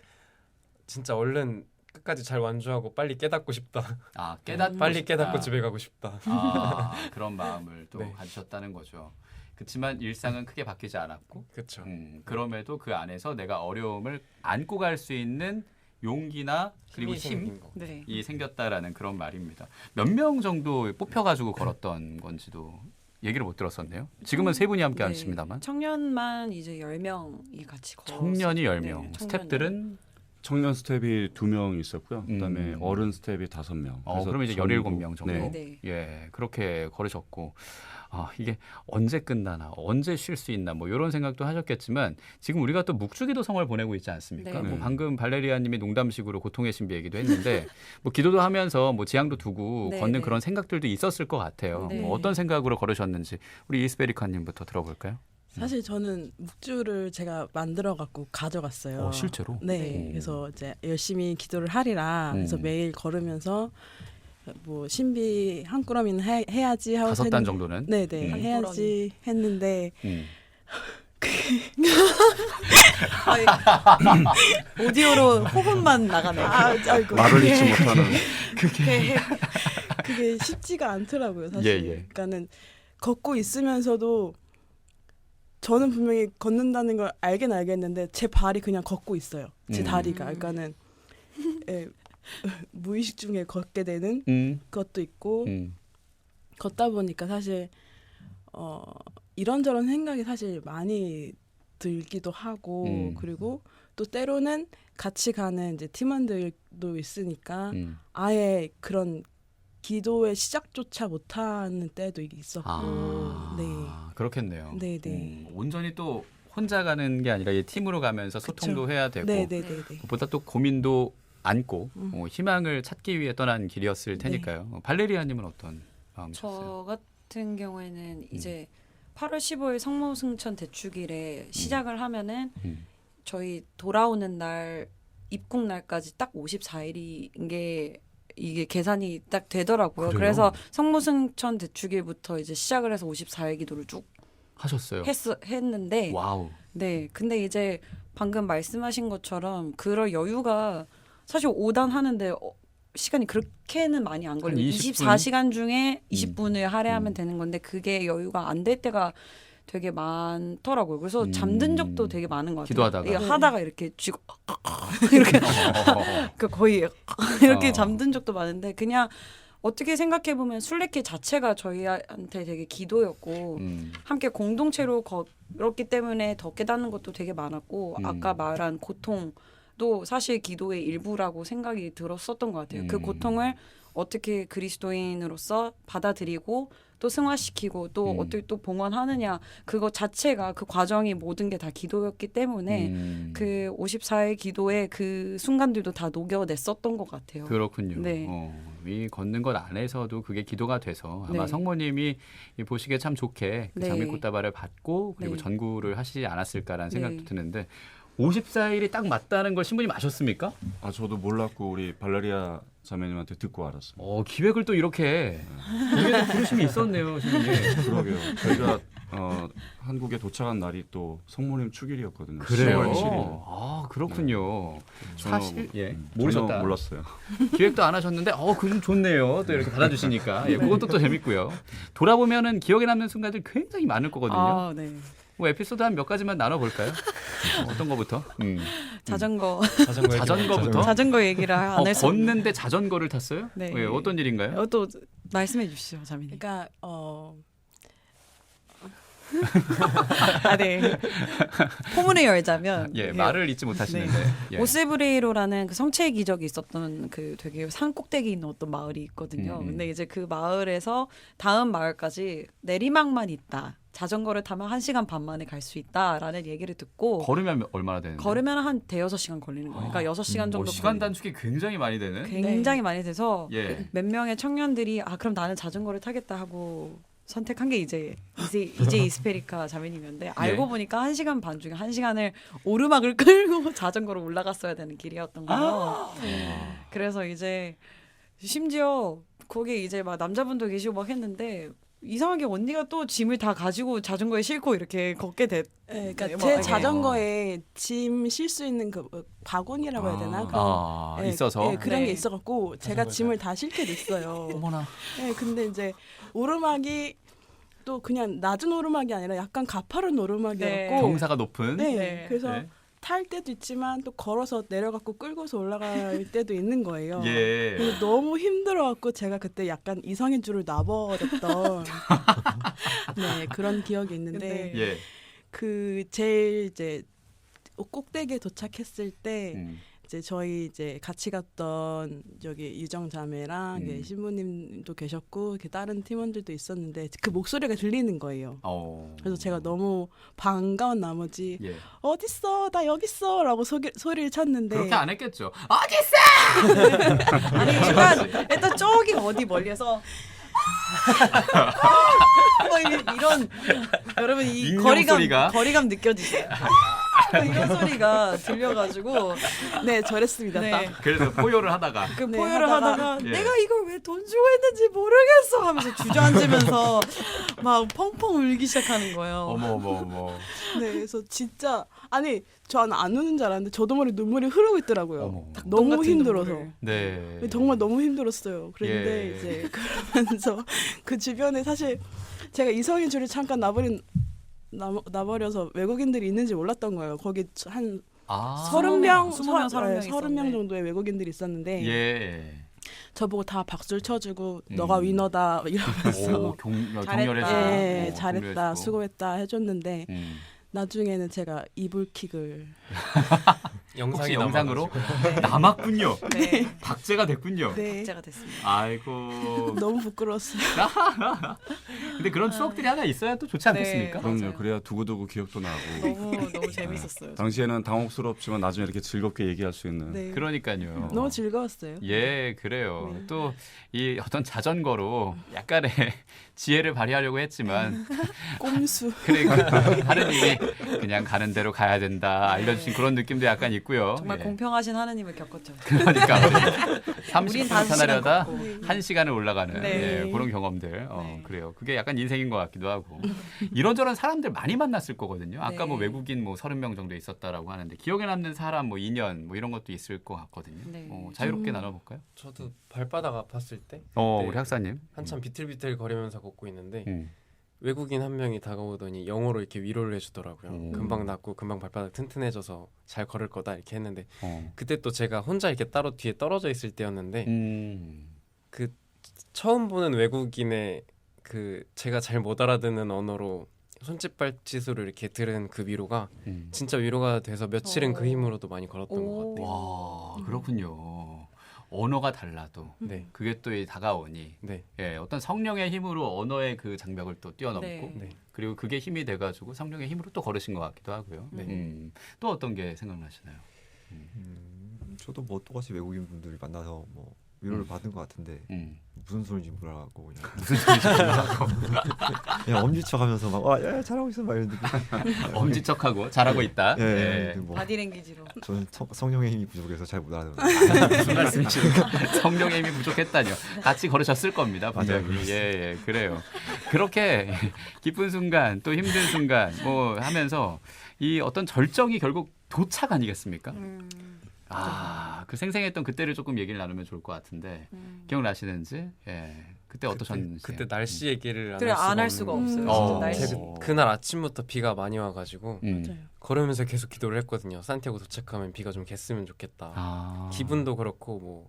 진짜 얼른 끝까지 잘 완주하고 빨리 깨닫고 싶다. 빨리 싶다. 깨닫고 집에 가고 싶다. 그런 마음을 또 네. 가지셨다는 거죠. 그렇지만 일상은 크게 바뀌지 않았고 그렇죠. 그럼에도 그 안에서 내가 어려움을 안고 갈 수 있는 용기나 그리고 힘이 네. 생겼다라는 그런 말입니다. 몇 명 정도 뽑혀가지고 걸었던 건지도 얘기를 못 들었었네요. 지금은 세 분이 함께 네. 하십니다만 청년만 이제 10명이 같이 걸었어요. 청년이 10명, 네, 스텝들은 청년 스텝이 2명 있었고요. 그다음에 어른 스텝이 5명. 그럼 이제 17명 정도. 네. 네. 예, 그렇게 걸으셨고 이게 언제 끝나나 언제 쉴 수 있나 뭐 이런 생각도 하셨겠지만 지금 우리가 또 묵주기도성을 보내고 있지 않습니까? 네. 뭐 방금 발레리아님이 농담식으로 고통의 신비 얘기도 했는데 뭐 기도도 하면서 뭐 지향도 두고 네, 걷는 네. 그런 생각들도 있었을 것 같아요. 네. 뭐 어떤 생각으로 걸으셨는지 우리 이스베리카님부터 들어볼까요? 사실 저는 묵주를 제가 만들어 갖고 가져갔어요. 실제로? 네, 그래서 이제 열심히 기도를 하리라. 그래서 매일 걸으면서 뭐 신비 한 꾸러미는 해야지 하고 5단 정도는. 네네 한 해야지 했는데 오디오로 호흡만 나가네요. 아이고, 말을 잊지 못하는. 그게 쉽지가 않더라고요, 사실. 예. 그러니까는 걷고 있으면서도 저는 분명히 걷는다는 걸 알긴 알겠는데 제 발이 그냥 걷고 있어요. 제 다리가. 그러니까는 무의식 중에 걷게 되는 것도 있고 걷다 보니까 사실 이런저런 생각이 사실 많이 들기도 하고 그리고 또 때로는 같이 가는 이제 팀원들도 있으니까 아예 그런 기도의 시작조차 못하는 때도 있었고 네. 그렇겠네요. 네네. 온전히 또 혼자 가는 게 아니라 이 팀으로 가면서 소통도 해야 되고 네네네. 보다 또 고민도 안고 희망을 찾기 위해 떠난 길이었을 테니까요. 발레리아님은 어떤 마음이셨어요? 저 같은 경우에는 이제 8월 15일 성모승천 대축일에 시작을 하면은 저희 돌아오는 날 입국 날까지 딱 54일인 게 이게 계산이 딱 되더라고요. 그래요? 그래서 성모승천 대축일부터 이제 시작을 해서 54일 기도를 쭉 하셨어요. 했는데 와우. 네. 근데 이제 방금 말씀하신 것처럼 그럴 여유가 사실 5단 하는데 시간이 그렇게는 많이 안 걸려요. 20분? 24시간 중에 20분을 할애하면 되는 건데 그게 여유가 안 될 때가 되게 많더라고요. 그래서 잠든 적도 되게 많은 것 같아요. 기도하다가? 이게 하다가 이렇게 쥐고 이렇게 그 거의 이렇게 잠든 적도 많은데 그냥 어떻게 생각해 보면 순례길 자체가 저희한테 되게 기도였고 함께 공동체로 걸었기 때문에 더 깨닫는 것도 되게 많았고 아까 말한 고통도 사실 기도의 일부라고 생각이 들었었던 것 같아요. 그 고통을 어떻게 그리스도인으로서 받아들이고 또 승화시키고 또 어떻게 또 봉헌하느냐 그거 자체가 그 과정이 모든 게 다 기도였기 때문에 그 54일 기도의 그 순간들도 다 녹여냈었던 것 같아요. 그렇군요. 네. 이 걷는 것 안에서도 그게 기도가 돼서 아마 네. 성모님이 보시기에 참 좋게 그 네. 장미꽃다발을 받고 그리고 네. 전구를 하시지 않았을까라는 생각도 네. 드는데 54일이 딱 맞다는 걸 신부님 아셨습니까? 저도 몰랐고 우리 발레리아 자매님한테 듣고 알았어요. 기획을 또 이렇게 부르심이 있었네요, 신부님. 그러게요. 저희가 한국에 도착한 날이 또 성모님 축일이었거든요. 그래요. 10월 7일. 그렇군요. 사실 모르셨다. 모르셨다. 몰랐어요. 기획도 안 하셨는데 그건 좋네요. 또 이렇게 받아주시니까 그것도 또 재밌고요. 돌아보면은 기억에 남는 순간들 굉장히 많을 거거든요. 네. 뭐 에피소드 한 몇 가지만 나눠볼까요? 어떤 거부터? 자전거부터? 자전거 얘기를 안 해서 걷는데 자전거를 탔어요? 네. 왜, 어떤 일인가요? 또 말씀해 주시죠, 자매님. 그러니까 아, 네. 포문을 열자면 예, 말을 잊지 못하시는데. 예. 오스브레이로라는 그 성체의 기적이 있었던 그 되게 산 꼭대기 있는 어떤 마을이 있거든요. 근데 이제 그 마을에서 다음 마을까지 내리막만 있다. 자전거를 타면 1시간 반 만에 갈 수 있다라는 얘기를 듣고 걸으면 얼마나 되는데? 걸으면 한 대여섯 시간 걸리는 거예요. 그러니까 6시간 정도 시간 단축이 굉장히 많이 되는. 굉장히 많이 돼서 예. 몇 명의 청년들이 그럼 나는 자전거를 타겠다 하고 선택한 게 이제 이스페리카 자매님이었는데 알고 보니까 1시간 반 중에 1시간을 오르막을 끌고 자전거로 올라갔어야 되는 길이었던 거예요. 그래서 이제 심지어 거기 이제 막 남자분도 계시고 막 했는데 이상하게 언니가 또 짐을 다 가지고 자전거에 싣고 이렇게 걷게 됐. 네, 그러니까 뭐, 제 자전거에 짐 실 수 있는 그 바구니라고 해야 되나? 그런, 있어서. 네, 그런 네. 게 있어갖고 제가 짐을 다 싣게 됐어요. 어머나. 네, 근데 이제 오르막이 또 그냥 낮은 오르막이 아니라 약간 가파른 오르막이었고, 경사가 높은. 네, 네. 그래서 네. 탈 때도 있지만 또 걸어서 내려갖고 끌고서 올라갈 때도 있는 거예요. 예. 그래서 너무 힘들어갖고 제가 그때 약간 이성의 줄을 놔버렸던 네, 그런 기억이 있는데 근데 예. 그 제일 이제 꼭대기에 도착했을 때 음. 이제 저희 이제 같이 갔던 저기 유정 자매랑 이제 신부님도 계셨고 이렇게 다른 팀원들도 있었는데 그 목소리가 들리는 거예요. 그래서 제가 너무 반가운 나머지 예. 어딨어 나 여기 있어라고 소리를 쳤는데 그렇게 안 했겠죠. 어딨어? 아니 일단 저기 어디 멀리서 뭐 이런 여러분 이 인형 소리가? 거리감 느껴지세요? 이런 소리가 들려가지고 네 저랬습니다. 네. 딱. 그래서 포효를 하다가. 그 네, 포효를 하다가 예. 내가 이걸 왜 돈 주고 했는지 모르겠어 하면서 주저앉으면서 막 펑펑 울기 시작하는 거예요. 어머. 네 그래서 진짜 아니 저는 안 우는 줄 알았는데 저도 모르게 눈물이 흐르고 있더라고요. 어머. 너무 같은 힘들어서. 눈물. 네. 정말 너무 힘들었어요. 그런데 예. 이제 그러면서 그 주변에 사실 제가 이성의 줄을 잠깐 놔버려서 외국인들이 있는지 몰랐던 거예요. 거기 한 30명, 20명, 30명 30명 정도의 외국인들이 있었는데 예. 저보고 다 박수를 쳐주고 너가 위너다 이러면서 격렬해서. 네, 잘했다, 격렬해서. 수고했다 해줬는데 음. 나중에는 제가 이불킥을 혹시 영상이 영상으로 남았군요. 네. 박제가 됐군요. 네, 제가 됐습니다. 아이고. 너무 부끄러웠어요. 근데 그런 추억들이 하나 있어야 또 좋지 않겠습니까? 네. 그럼요. 맞아요. 그래야 두고두고 기억도 나고. 너무 재밌었어요. 당시에는 당혹스럽지만 나중에 이렇게 즐겁게 얘기할 수 있는. 네. 그러니까요. 너무 즐거웠어요. 예, 그래요. 네. 또 이 어떤 자전거로 약간의 지혜를 발휘하려고 했지만 꼼수. 그러니까 하느님이 그냥 가는 대로 가야 된다 알려주신 그런 느낌도 약간 있고요. 정말 예. 공평하신 하나님을 겪었죠. 그러니까 우린 30분 5시간 편하려다 걷고. 1시간을 올라가는 네. 예, 그런 경험들. 네. 그래요. 그게 약간 인생인 것 같기도 하고 이런저런 사람들 많이 만났을 거거든요. 아까 네. 뭐 외국인 뭐 30명 정도 있었다라고 하는데 기억에 남는 사람 뭐 인연 뭐 이런 것도 있을 것 같거든요. 네. 자유롭게 나눠볼까요? 저도 발바닥 아팠을 때 우리 그때 학사님. 한참 비틀비틀 거리면서 걷고 있는데 음. 외국인 한 명이 다가오더니 영어로 이렇게 위로를 해주더라고요. 금방 낫고 금방 발바닥 튼튼해져서 잘 걸을 거다 이렇게 했는데 그때 또 제가 혼자 이렇게 따로 뒤에 떨어져 있을 때였는데 그 처음 보는 외국인의 그 제가 잘 못 알아듣는 언어로 손짓발짓으로 이렇게 들은 그 위로가 진짜 위로가 돼서 며칠은 그 힘으로도 많이 걸었던 것 같아요. 와 그렇군요. 언어가 달라도 네. 그게 또 다가오니 네. 예, 어떤 성령의 힘으로 언어의 그 장벽을 또 뛰어넘고 네. 네. 그리고 그게 힘이 돼가지고 성령의 힘으로 또 걸으신 것 같기도 하고요. 네. 또 어떤 게 생각나시나요? 저도 뭐 똑같이 외국인 분들이 만나서 뭐 위로를 받은 것 같은데 무슨 소리인지 몰라갖고 그냥 무슨 소리인지 몰라고 그냥 엄지척하면서 막 야, 잘하고 있어 막 이런 느낌. 엄지척하고 잘하고 있다. 예, 예. 뭐 바디랭귀지로. 저는 성령의 힘이 부족해서 잘 못 알아듣는. 무슨 말씀이십니까? 성령의 힘이 부족했다뇨. 같이 걸으셨을 겁니다, 분명히. 예, 그래요. 그렇게 기쁜 순간 또 힘든 순간 뭐 하면서 이 어떤 절정이 결국 도착 아니겠습니까? 그 생생했던 그때를 조금 얘기를 나누면 좋을 것 같은데 기억나시는지? 예. 그때 어떠셨는지. 그때 날씨 얘기를 그래 안 할 수가 없어요. 진짜 날씨. 제가 그날 아침부터 비가 많이 와가지고 맞아요. 걸으면서 계속 기도를 했거든요. 산티아고 도착하면 비가 좀 갰으면 좋겠다. 기분도 그렇고 뭐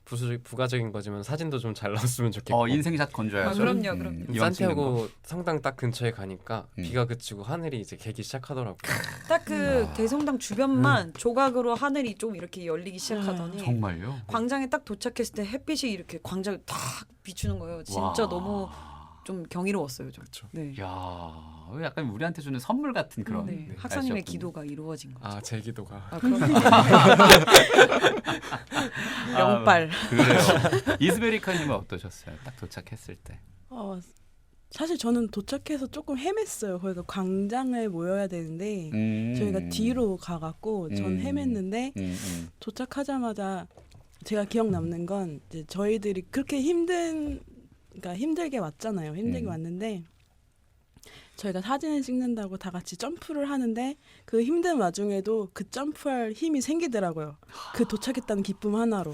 부가적인 거지만 사진도 좀 잘 나왔으면 좋겠고. 인생샷 건져야죠. 아, 그럼요, 그럼요. 산티아고 성당 딱 근처에 가니까 비가 그치고 하늘이 이제 개기 시작하더라고요. 딱 그 대성당 주변만 조각으로 하늘이 좀 이렇게 열리기 시작하더니 정말요? 광장에 딱 도착했을 때 햇빛이 이렇게 광장에 탁 비추는 거예요. 진짜 와. 너무 좀 경이로웠어요. 좀. 그렇죠. 네. 야, 약간 우리한테 주는 선물 같은 그런 네. 날씨였군요. 학사님의 기도가 이루어진 거죠. 아, 제 기도가. 아, 그럼 아, 명발. 그래요. 이스베리카님은 어떠셨어요? 딱 도착했을 때. 사실 저는 도착해서 조금 헤맸어요. 거기가 광장에 모여야 되는데 저희가 뒤로 가갖고 전 헤맸는데 도착하자마자 제가 기억 남는 건 이제 저희들이 그렇게 그러니까 힘들게 왔잖아요. 힘들게 왔는데 저희가 사진을 찍는다고 다 같이 점프를 하는데 그 힘든 와중에도 그 점프할 힘이 생기더라고요. 그 도착했다는 기쁨 하나로.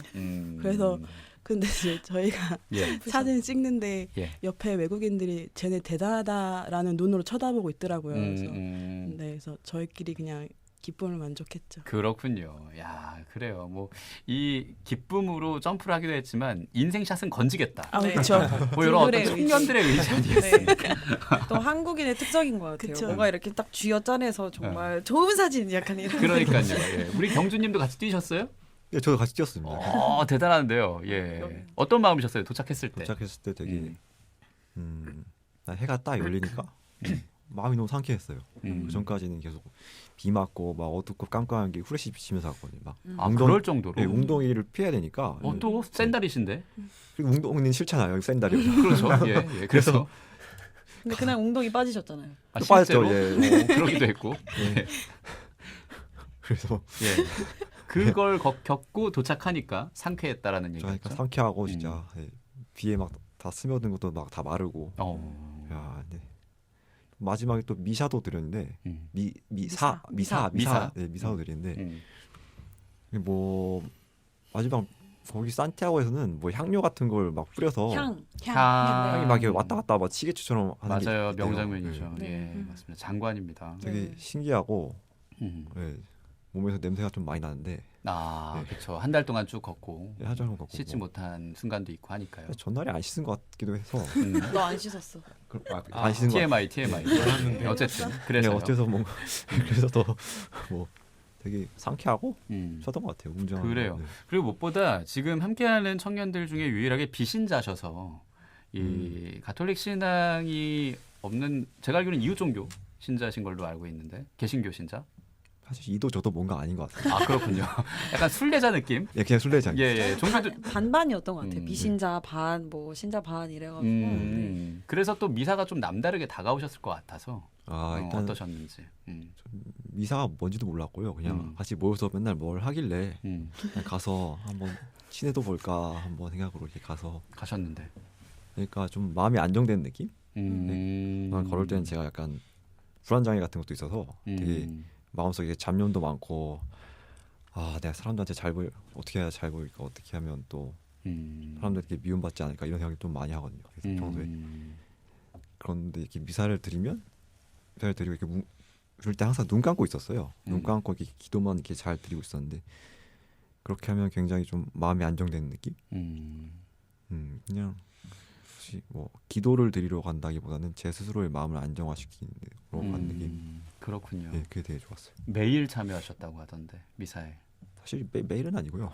그래서 근데 이제 저희가 사진 찍는데 옆에 외국인들이 쟤네 대단하다라는 눈으로 쳐다보고 있더라고요. 그래서 그래서 저희끼리 그냥 기쁨을 만족했죠. 그렇군요. 야, 그래요. 뭐 이 기쁨으로 점프를 하기도 했지만 인생샷은 건지겠다. 아, 네. 그렇죠. 뭐 이런 어떤 그들의 청년들의 의지 아니겠습니까? 네. 또 한국인의 특성인 것 같아요. 그쵸. 뭔가 이렇게 딱 쥐어짜내서 정말 좋은 사진 약간 이런. 그러니까요. 예. 우리 경주님도 같이 뛰셨어요? 예, 저도 같이 뛰었습니다. 대단한데요. 예. 어떤 마음이셨어요? 도착했을 때. 도착했을 때 되게 해가 딱 열리니까 마음이 너무 상쾌했어요. 그 전까지는 계속 비 맞고 막 어둡고 깜깜한 게 후레쉬 비치면서 갔거든요. 막 그럴 정도로. 네, 웅덩이를 피해야 되니까. 또 샌달이신데. 그리고 웅덩이는 싫잖아요. 샌달이. 그렇죠. 예. 그래서 근데 그날 웅덩이 빠지셨잖아요. 또 실제로? 빠졌죠, 예. 그러기도 했고. 예. 그래서 그걸 겪고 도착하니까 상쾌했다라는 얘기죠. 그러니까 상쾌하고 진짜 비에 막 다 스며든 것도 막 다 마르고. 야, 네. 마지막에 또 미사도 드렸는데 미사도 드렸는데 뭐 마지막 거기 산티아고에서는 뭐 향료 같은 걸 막 뿌려서 향이 막 왔다 갔다 막 치개추처럼 하는 맞아요. 게 명장면이죠. 네. 예, 맞습니다. 장관입니다. 되게 신기하고 몸에서 냄새가 좀 많이 나는데 그렇죠. 한 달 동안 쭉 걷고 하자는 거 씻지 못한 순간도 있고 하니까요. 전날에 안 씻은 것 같기도 해서 너 안 씻었어. 안 씻은 것 TMI. 어쨌든 그래서 어째서 뭔가 그래서 더 뭐 되게 상쾌하고 좋았던 것 같아요. 운전. 그래요. 그리고 무엇보다 지금 함께하는 청년들 중에 유일하게 비신자셔서 이 가톨릭 신앙이 없는 제가 알기로는 이웃 종교 신자신 걸로 알고 있는데 개신교 신자. 사실 이도 저도 뭔가 아닌 것 같아요. 그렇군요. 약간 순례자 느낌? 예, 그냥 순례자. 예. 종교도 반반이었던 것 같아요. 비신자 반, 뭐 신자 반 이래가지고. 그래서 또 미사가 좀 남다르게 다가오셨을 것 같아서 일단 어떠셨는지. 미사가 뭔지도 몰랐고요. 그냥 같이 모여서 맨날 뭘 하길래 그냥 가서 한번 친해도 볼까 한번 생각으로 이렇게 가셨는데. 그러니까 좀 마음이 안정된 느낌? 걸을 때는 제가 약간 불안장애 같은 것도 있어서 되게 마음속에 잡념도 많고 내가 사람들한테 어떻게 해야 잘 보일까, 어떻게 하면 또 사람들에게 미움받지 않을까 이런 생각이 좀 많이 하거든요. 그래서 평소에 그런데 이렇게 미사를 드리고 이렇게 그럴 때 항상 눈 감고 있었어요. 눈 감고 이렇게 기도만 이렇게 잘 드리고 있었는데 그렇게 하면 굉장히 좀 마음이 안정되는 느낌? 그냥 혹시 뭐 기도를 드리러 간다기보다는 제 스스로의 마음을 안정화시키는 그런 느낌. 그렇군요. 네, 그게 되게 좋았어요. 매일 참여하셨다고 하던데 미사에. 사실 매일은 아니고요.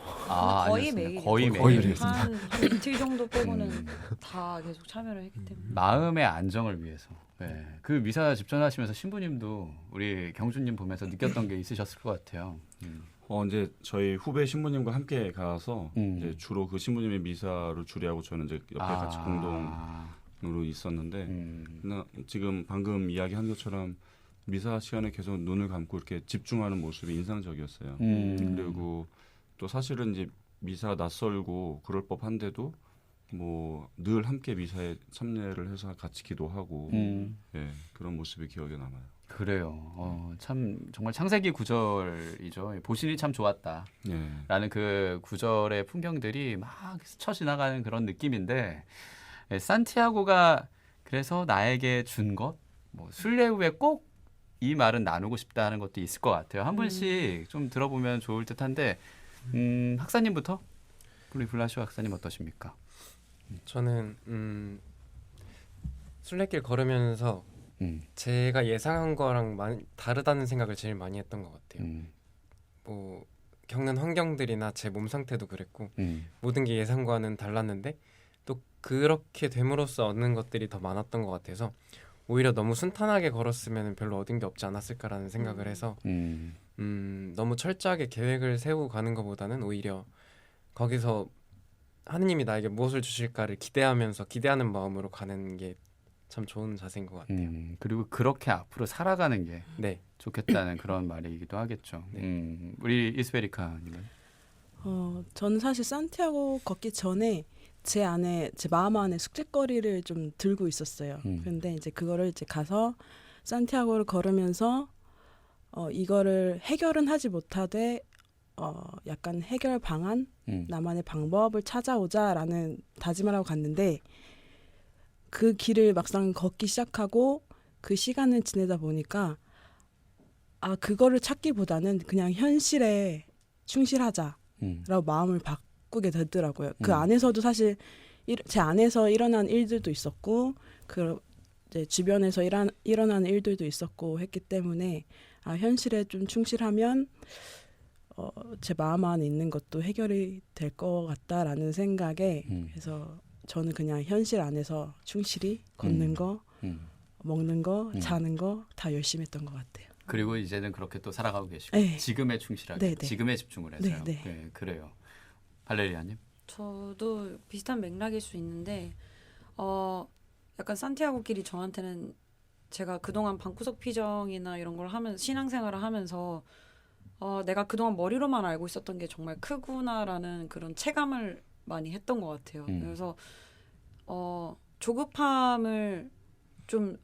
거의 매일. 거의 매일. 한 이틀 정도 빼고는 다 계속 참여를 했기 때문에. 마음의 안정을 위해서. 네. 그 미사 집전하시면서 신부님도 우리 경주님 보면서 느꼈던 게 있으셨을 것 같아요. 이제 저희 후배 신부님과 함께 가서 이제 주로 그 신부님의 미사를 주례하고 저는 이제 옆에 같이 공동으로 있었는데 지금 방금 이야기한 것처럼 미사 시간에 계속 눈을 감고 이렇게 집중하는 모습이 인상적이었어요. 그리고 또 사실은 이제 미사 낯설고 그럴 법한데도 뭐 늘 함께 미사에 참여를 해서 같이 기도하고 그런 모습이 기억에 남아요. 그래요. 참 정말 창세기 구절이죠. 보시니 참 좋았다. 라는 그 구절의 풍경들이 막 스쳐 지나가는 그런 느낌인데 산티아고가 그래서 나에게 준 것, 뭐 순례 후에 꼭 이 말은 나누고 싶다 하는 것도 있을 것 같아요. 한 분씩 좀 들어보면 좋을 듯한데 학사님부터 우리 블라시오 박사님 어떠십니까? 저는 순례길 걸으면서 제가 예상한 거랑 많이 다르다는 생각을 제일 많이 했던 것 같아요. 뭐 겪는 환경들이나 제 몸 상태도 그랬고 모든 게 예상과는 달랐는데 또 그렇게 됨으로써 얻는 것들이 더 많았던 것 같아서 오히려 너무 순탄하게 걸었으면 별로 얻은 게 없지 않았을까라는 생각을 해서 너무 철저하게 계획을 세우고 가는 것보다는 오히려 거기서 하느님이 나에게 무엇을 주실까를 기대하면서 기대하는 마음으로 가는 게 참 좋은 자세인 것 같아요. 그리고 그렇게 앞으로 살아가는 게 네. 좋겠다는 그런 말이기도 하겠죠. 네. 우리 이스베리카님은? 저는 사실 산티아고 걷기 전에 제 마음 안에 숙제거리를 좀 들고 있었어요. 근데 이제 그거를 이제 가서 산티아고를 걸으면서 이거를 해결은 하지 못하되 약간 해결 방안, 나만의 방법을 찾아오자라는 다짐을 하고 갔는데 그 길을 막상 걷기 시작하고 그 시간을 지내다 보니까 그거를 찾기보다는 그냥 현실에 충실하자라고 마음을 바꾸게 되더라고요. 그 안에서도 사실 제 안에서 일어난 일들도 있었고 이제 주변에서 일어나는 일들도 있었고 했기 때문에 현실에 좀 충실하면 제 마음 안에 있는 것도 해결이 될 것 같다라는 생각에 그래서 저는 그냥 현실 안에서 충실히 걷는 거, 먹는 거, 자는 거 다 열심히 했던 것 같아요. 그리고 이제는 그렇게 또 살아가고 계시고 네. 지금에 충실하게, 네, 네. 지금에 집중을 해서요. 네, 네. 네, 그래요. 발레리아님? 저도 비슷한 맥락일 수 있는데 약간 산티아고 길이 저한테는 제가 그동안 방구석 피정이나 이런 걸 하면서 신앙생활을 하면서 내가 그동안 머리로만 알고 있었던 게 정말 크구나라는 그런 체감을 많이 했던 것 같아요. 그래서 조급함을 좀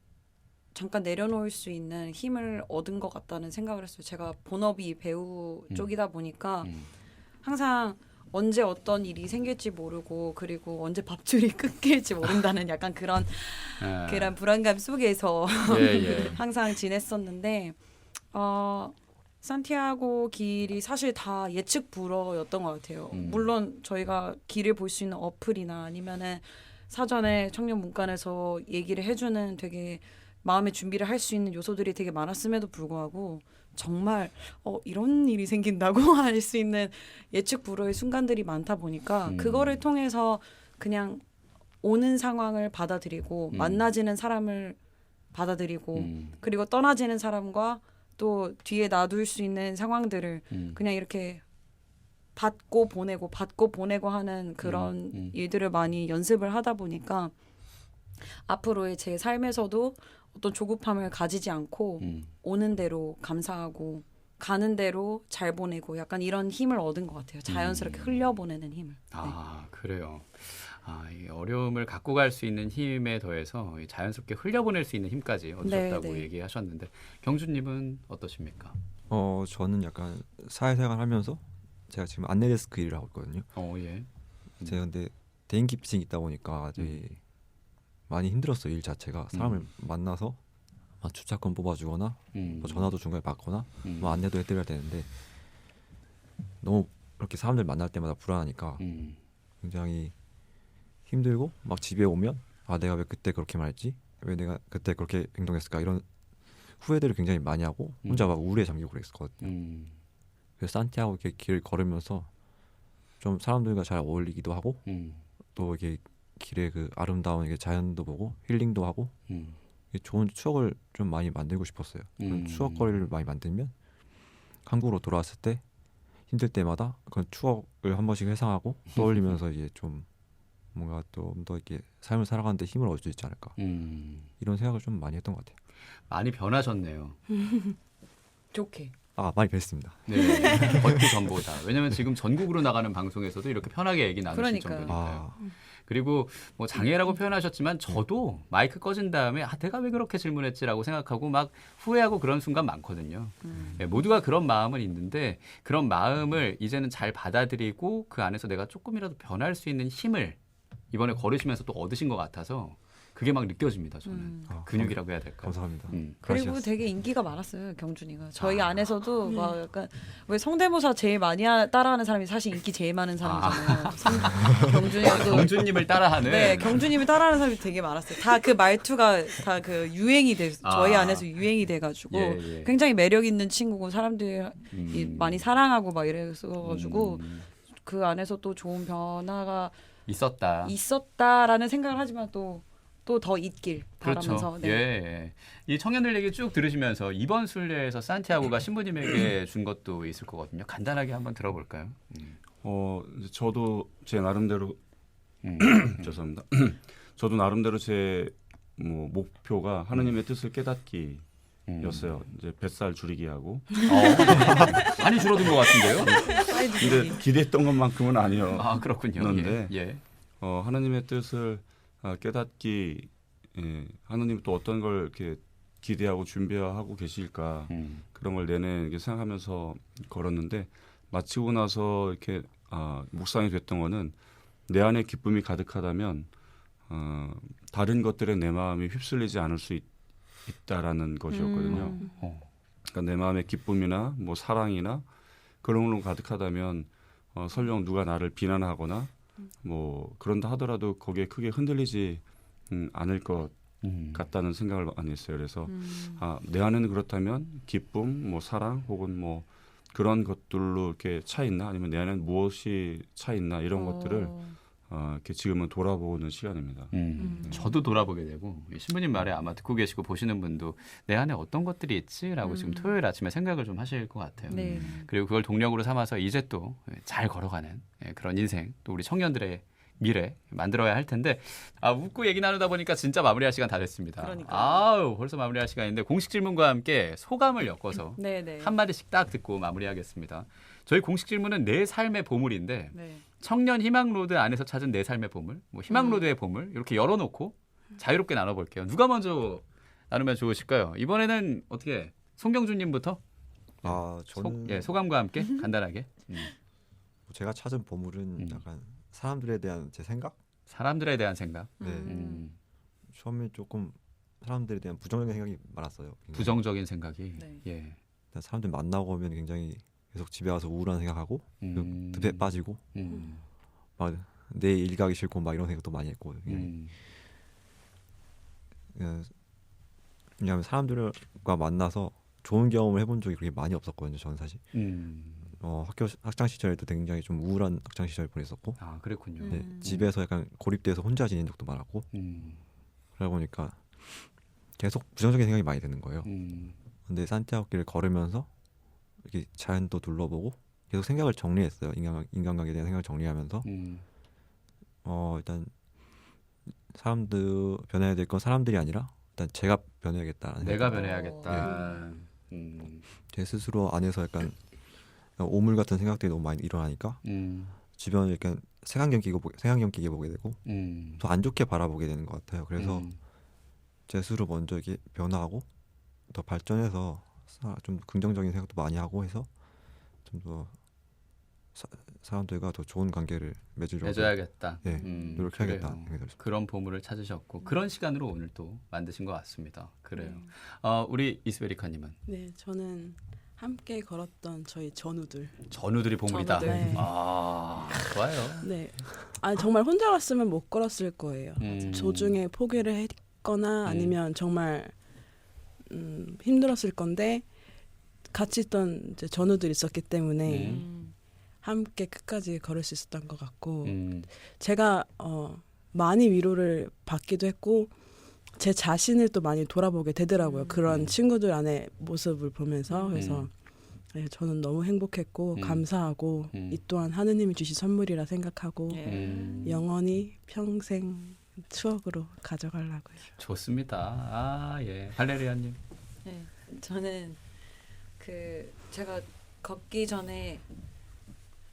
잠깐 내려놓을 수 있는 힘을 얻은 것 같다는 생각을 했어요. 제가 본업이 배우 쪽이다 보니까 항상 언제 어떤 일이 생길지 모르고 그리고 언제 밥줄이 끊길지 모른다는 약간 그런 불안감 속에서 항상 지냈었는데 산티아고 길이 사실 다 예측 불허였던 것 같아요. 물론 저희가 길을 볼 수 있는 어플이나 아니면은 사전에 청년 문간에서 얘기를 해주는 되게 마음의 준비를 할 수 있는 요소들이 되게 많았음에도 불구하고 정말 이런 일이 생긴다고 할 수 있는 예측 불허의 순간들이 많다 보니까 그거를 통해서 그냥 오는 상황을 받아들이고 만나지는 사람을 받아들이고 그리고 떠나지는 사람과 또 뒤에 놔둘 수 있는 상황들을 그냥 이렇게 받고 보내고 하는 그런 일들을 많이 연습을 하다 보니까 앞으로의 제 삶에서도 어떤 조급함을 가지지 않고 오는 대로 감사하고 가는 대로 잘 보내고 약간 이런 힘을 얻은 것 같아요. 자연스럽게 흘려보내는 힘을. 아, 그래요. 이 어려움을 갖고 갈 수 있는 힘에 더해서 자연스럽게 흘려보낼 수 있는 힘까지 얻으셨다고 얘기하셨는데 경주님은 어떠십니까? 저는 약간 사회생활 하면서 제가 지금 안내데스크 일을 하고 있거든요. 예. 제가 근데 대인기 피증이 있다 보니까 되게 많이 힘들었어요. 일 자체가 사람을 만나서 주차권 뽑아주거나 뭐 전화도 중간에 받거나 뭐 안내도 해드려야 되는데 너무 그렇게 사람들 만날 때마다 불안하니까 굉장히 힘들고 막 집에 오면 내가 왜 그때 그렇게 말했지? 왜 내가 그때 그렇게 행동했을까? 이런 후회들을 굉장히 많이 하고 혼자 막 우울에 잠기고 그랬었거든요. 그래서 산티아고 이렇게 길을 걸으면서 좀 사람들과 잘 어울리기도 하고 또 이게 길의 그 아름다운 이게 자연도 보고 힐링도 하고 좋은 추억을 좀 많이 만들고 싶었어요. 그런 추억거리를 많이 만들면 한국으로 돌아왔을 때 힘들 때마다 그런 추억을 한 번씩 회상하고 떠올리면서 이제 좀 뭔가 좀 더 이렇게 삶을 살아가는데 힘을 얻을 수 있지 않을까 이런 생각을 좀 많이 했던 것 같아요. 많이 변하셨네요. 좋게. 많이 뵀습니다. 네, 걷기 전보다. 왜냐하면 지금 전국으로 나가는 방송에서도 이렇게 편하게 얘기 나누실 정도니까요. 그리고 뭐 장애라고 표현하셨지만 저도 마이크 꺼진 다음에 내가 왜 그렇게 질문했지라고 생각하고 막 후회하고 그런 순간 많거든요. 네, 모두가 그런 마음은 있는데 그런 마음을 이제는 잘 받아들이고 그 안에서 내가 조금이라도 변할 수 있는 힘을 이번에 걸으시면서 또 얻으신 것 같아서 그게 막 느껴집니다. 저는 근육이라고 해야 될까. 감사합니다. 그리고 되게 인기가 많았어요, 경준이가. 저희 안에서도 네. 막 약간 왜 성대모사 제일 많이 따라하는 사람이 사실 인기 제일 많은 사람이잖아요. 경준이도 경준님을 따라하는. 네, 경준님을 따라하는 사람이 되게 많았어요. 다 그 말투가 다 그 유행이 돼, 저희 안에서 유행이 돼가지고 예. 굉장히 매력 있는 친구고 사람들이 많이 사랑하고 막 이래서가지고 그 안에서 또 좋은 변화가 있었다라는 생각을 하지만 또 더 있길 바라면서. 그렇죠. 네. 예. 이 청년들 얘기 쭉 들으시면서 이번 순례에서 산티아고가 신부님에게 준 것도 있을 거거든요. 간단하게 한번 들어볼까요? 이제 저도 제 나름대로 죄송합니다. 저도 나름대로 제 뭐 목표가 하느님의 뜻을 깨닫기였어요. 이제 뱃살 줄이기 하고. 많이 줄어든 것 같은데요? 근데 기대했던 것만큼은 아니요. 아 그렇군요. 그런데 예. 하느님의 뜻을 깨닫기, 하느님 또 어떤 걸 이렇게 기대하고 준비하고 계실까 그런 걸 내내 이렇게 생각하면서 걸었는데 마치고 나서 이렇게 묵상이 됐던 거는 내 안에 기쁨이 가득하다면 다른 것들에 내 마음이 휩쓸리지 않을 수 있다라는 것이었거든요. 그러니까 내 마음의 기쁨이나 뭐 사랑이나 그런 걸로 가득하다면 설령 누가 나를 비난하거나 뭐 그런다 하더라도 거기에 크게 흔들리지 않을 것 같다는 생각을 많이 했어요. 그래서 내 안에는 그렇다면 기쁨, 뭐 사랑 혹은 뭐 그런 것들로 이렇게 차 있나 아니면 내 안에는 무엇이 차 있나 이런 것들을 이렇게 지금은 돌아보는 시간입니다. 저도 돌아보게 되고 신부님 말에 아마 듣고 계시고 보시는 분도 내 안에 어떤 것들이 있지라고 지금 토요일 아침에 생각을 좀 하실 것 같아요. 네. 그리고 그걸 동력으로 삼아서 이제 또 잘 걸어가는 그런 인생 또 우리 청년들의 미래 만들어야 할 텐데 웃고 얘기 나누다 보니까 진짜 마무리할 시간 다 됐습니다. 그러니까요. 벌써 마무리할 시간인데 공식 질문과 함께 소감을 엮어서 네네. 한 마디씩 딱 듣고 마무리하겠습니다. 저희 공식 질문은 내 삶의 보물인데 네. 청년 희망로드 안에서 찾은 내 삶의 보물, 뭐 희망로드의 보물 이렇게 열어놓고 자유롭게 나눠볼게요. 누가 먼저 나누면 좋으실까요? 이번에는 어떻게 송경준님부터 저는 소감과 함께 간단하게. 제가 찾은 보물은 약간 사람들에 대한 제 생각? 사람들에 대한 생각. 네. 처음에 조금 사람들에 대한 부정적인 생각이 많았어요. 굉장히. 부정적인 생각이. 네. 예. 사람들 만나고 오면 굉장히 계속 집에 와서 우울한 생각하고 늪에 빠지고 막 내일 일 가기 싫고 막 이런 생각도 많이 했고 왜냐하면 사람들과 만나서 좋은 경험을 해본 적이 그렇게 많이 없었거든요. 저는 사실 학창 시절에도 굉장히 좀 우울한 학창 시절 보냈었고 그랬군요. 네, 집에서 약간 고립돼서 혼자 지낸 적도 많았고 그러다 보니까 계속 부정적인 생각이 많이 드는 거예요. 근데 산티아고 길을 걸으면서 이렇게 자연도 둘러보고 계속 생각을 정리했어요. 인간관계에 대한 생각을 정리하면서 일단 사람들 변해야 될 건 사람들이 아니라 일단 제가 변해야겠다라는 내가 변해야겠다. 제 스스로 안에서 약간 오물 같은 생각들이 너무 많이 일어나니까 주변을 약간 색안경 끼게 보게 되고 더 안 좋게 바라보게 되는 것 같아요. 그래서 제 스스로 먼저 이렇게 변화하고 더 발전해서 좀 긍정적인 생각도 많이 하고 해서 좀 더 사람들과 더 좋은 관계를 맺어야겠다. 네, 노력해야겠다. 그런 보물을 찾으셨고 그런 시간으로 오늘 또 만드신 것 같습니다. 그래요. 우리 이스베리카님은? 네, 저는 함께 걸었던 저희 전우들이 보물이다. 네. 좋아요. 네, 정말 혼자 갔으면 못 걸었을 거예요. 조중에 포기를 했거나 아니면 정말 힘들었을 건데 같이 있던 이제 전우들이 있었기 때문에 함께 끝까지 걸을 수 있었던 것 같고 제가 많이 위로를 받기도 했고 제 자신을 또 많이 돌아보게 되더라고요. 그런 친구들 안에 모습을 보면서 그래서 네, 저는 너무 행복했고 감사하고 이 또한 하느님이 주신 선물이라 생각하고 영원히 평생 추억으로 가져가려고요. 좋습니다. 예. 발레리아님. 네, 저는 제가 걷기 전에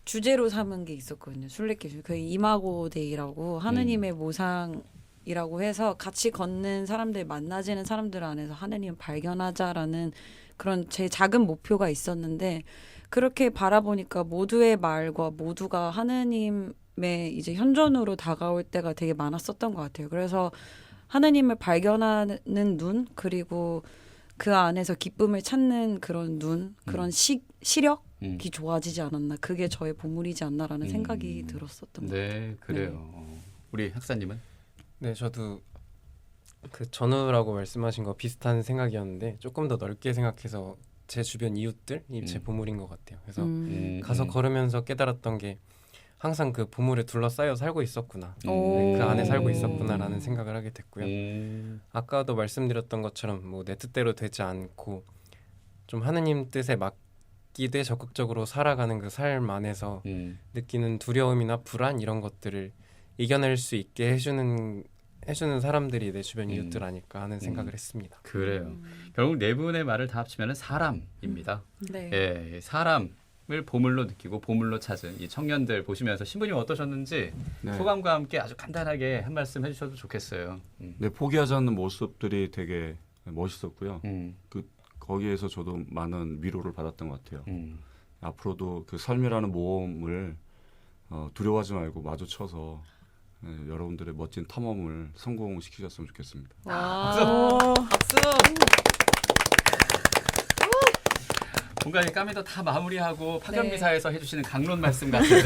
주제로 삼은 게 있었거든요. 순례길 그 이마고 데이라고 하느님의 모상이라고 해서 같이 걷는 사람들 만나지는 사람들 안에서 하느님 발견하자라는 그런 제 작은 목표가 있었는데 그렇게 바라보니까 모두의 말과 모두가 하느님의 이제 현존으로 다가올 때가 되게 많았었던 것 같아요. 그래서 하나님을 발견하는 눈 그리고 그 안에서 기쁨을 찾는 그런 눈 그런 시력이 좋아지지 않았나 그게 저의 보물이지 않나라는 생각이 들었었던 것 같아요. 네, 그래요. 우리 학사님은? 네, 저도 그 전우라고 말씀하신 거 비슷한 생각이었는데 조금 더 넓게 생각해서 제 주변 이웃들이 제 보물인 것 같아요. 그래서 가서 걸으면서 깨달았던 게 항상 그 보물에 둘러싸여 살고 있었구나. 그 안에 살고 있었구나라는 생각을 하게 됐고요. 아까도 말씀드렸던 것처럼 뭐 내 뜻대로 되지 않고 좀 하느님 뜻에 맡기되 적극적으로 살아가는 그 삶 안에서 느끼는 두려움이나 불안 이런 것들을 이겨낼 수 있게 해주는 사람들이 내 주변 이웃들 아닐까 하는 생각을 했습니다. 그래요. 결국 네 분의 말을 다 합치면 사람입니다. 네. 예, 사람을 보물로 느끼고 보물로 찾은 이 청년들 보시면서 신부님 어떠셨는지 네. 소감과 함께 아주 간단하게 한 말씀 해주셔도 좋겠어요. 네, 포기하지 않는 모습들이 되게 멋있었고요. 거기에서 저도 많은 위로를 받았던 것 같아요. 앞으로도 그 삶이라는 모험을 두려워하지 말고 마주쳐서 여러분들의 멋진 탐험을 성공시키셨으면 좋겠습니다. 박수. 뭔가 이 까미도 다 마무리하고 파견미사에서 해주시는 강론 말씀 같은.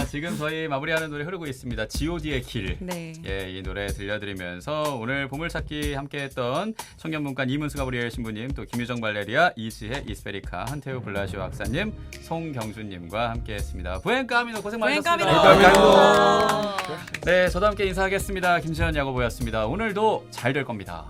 지금 저희 마무리하는 노래 흐르고 있습니다. G.O.D의 길. 네. 예, 이 노래 들려드리면서 오늘 보물찾기 함께했던 청년문관 이문수 가브리엘 신부님, 또 김유정 발레리아, 이지혜, 이스페리카, 한태우 블라시오 박사님, 송경수님과 함께했습니다. 부엔 까미노 고생 많으셨습니다. 네, 저도 함께 인사하겠습니다. 김지현 야구보였습니다. 오늘도 잘 될 겁니다.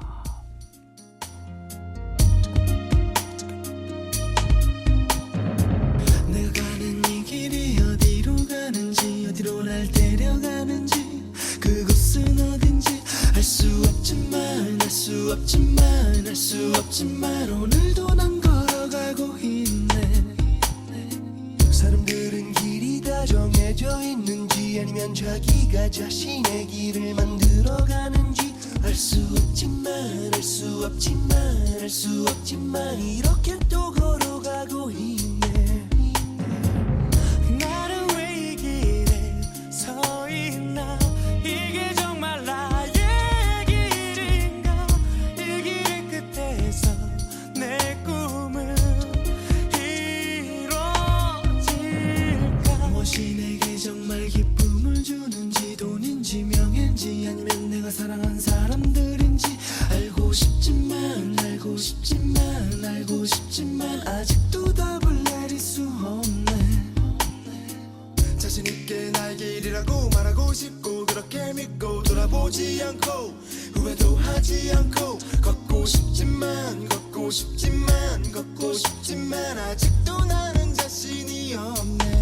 어디로 날 데려가는지 그곳은 어딘지 알 수 없지만 오늘도 난 걸어가고 있네. 사람들은 길이 다 정해져 있는지 아니면 자기가 자신의 길을 만들어가는지 알 수 없지만 이렇게 또 걸어가고 있네. 나는 왜 이 길에 서 있나? 이게 정말 나의 길인가? 이 길 끝에서 내 꿈은 이루어질까? 무엇이 내게 정말 기쁨을 주는지, 돈인지 명예인지 아니면 내가 사랑한 사람들인지 알고 싶지만 아직도 답을 내릴 수 없네. 자신 있게 나의 길이라고 말하고 싶고 그렇게 믿고 돌아보지 않고 후회도 하지 않고 걷고 싶지만 아직도 나는 자신이 없네.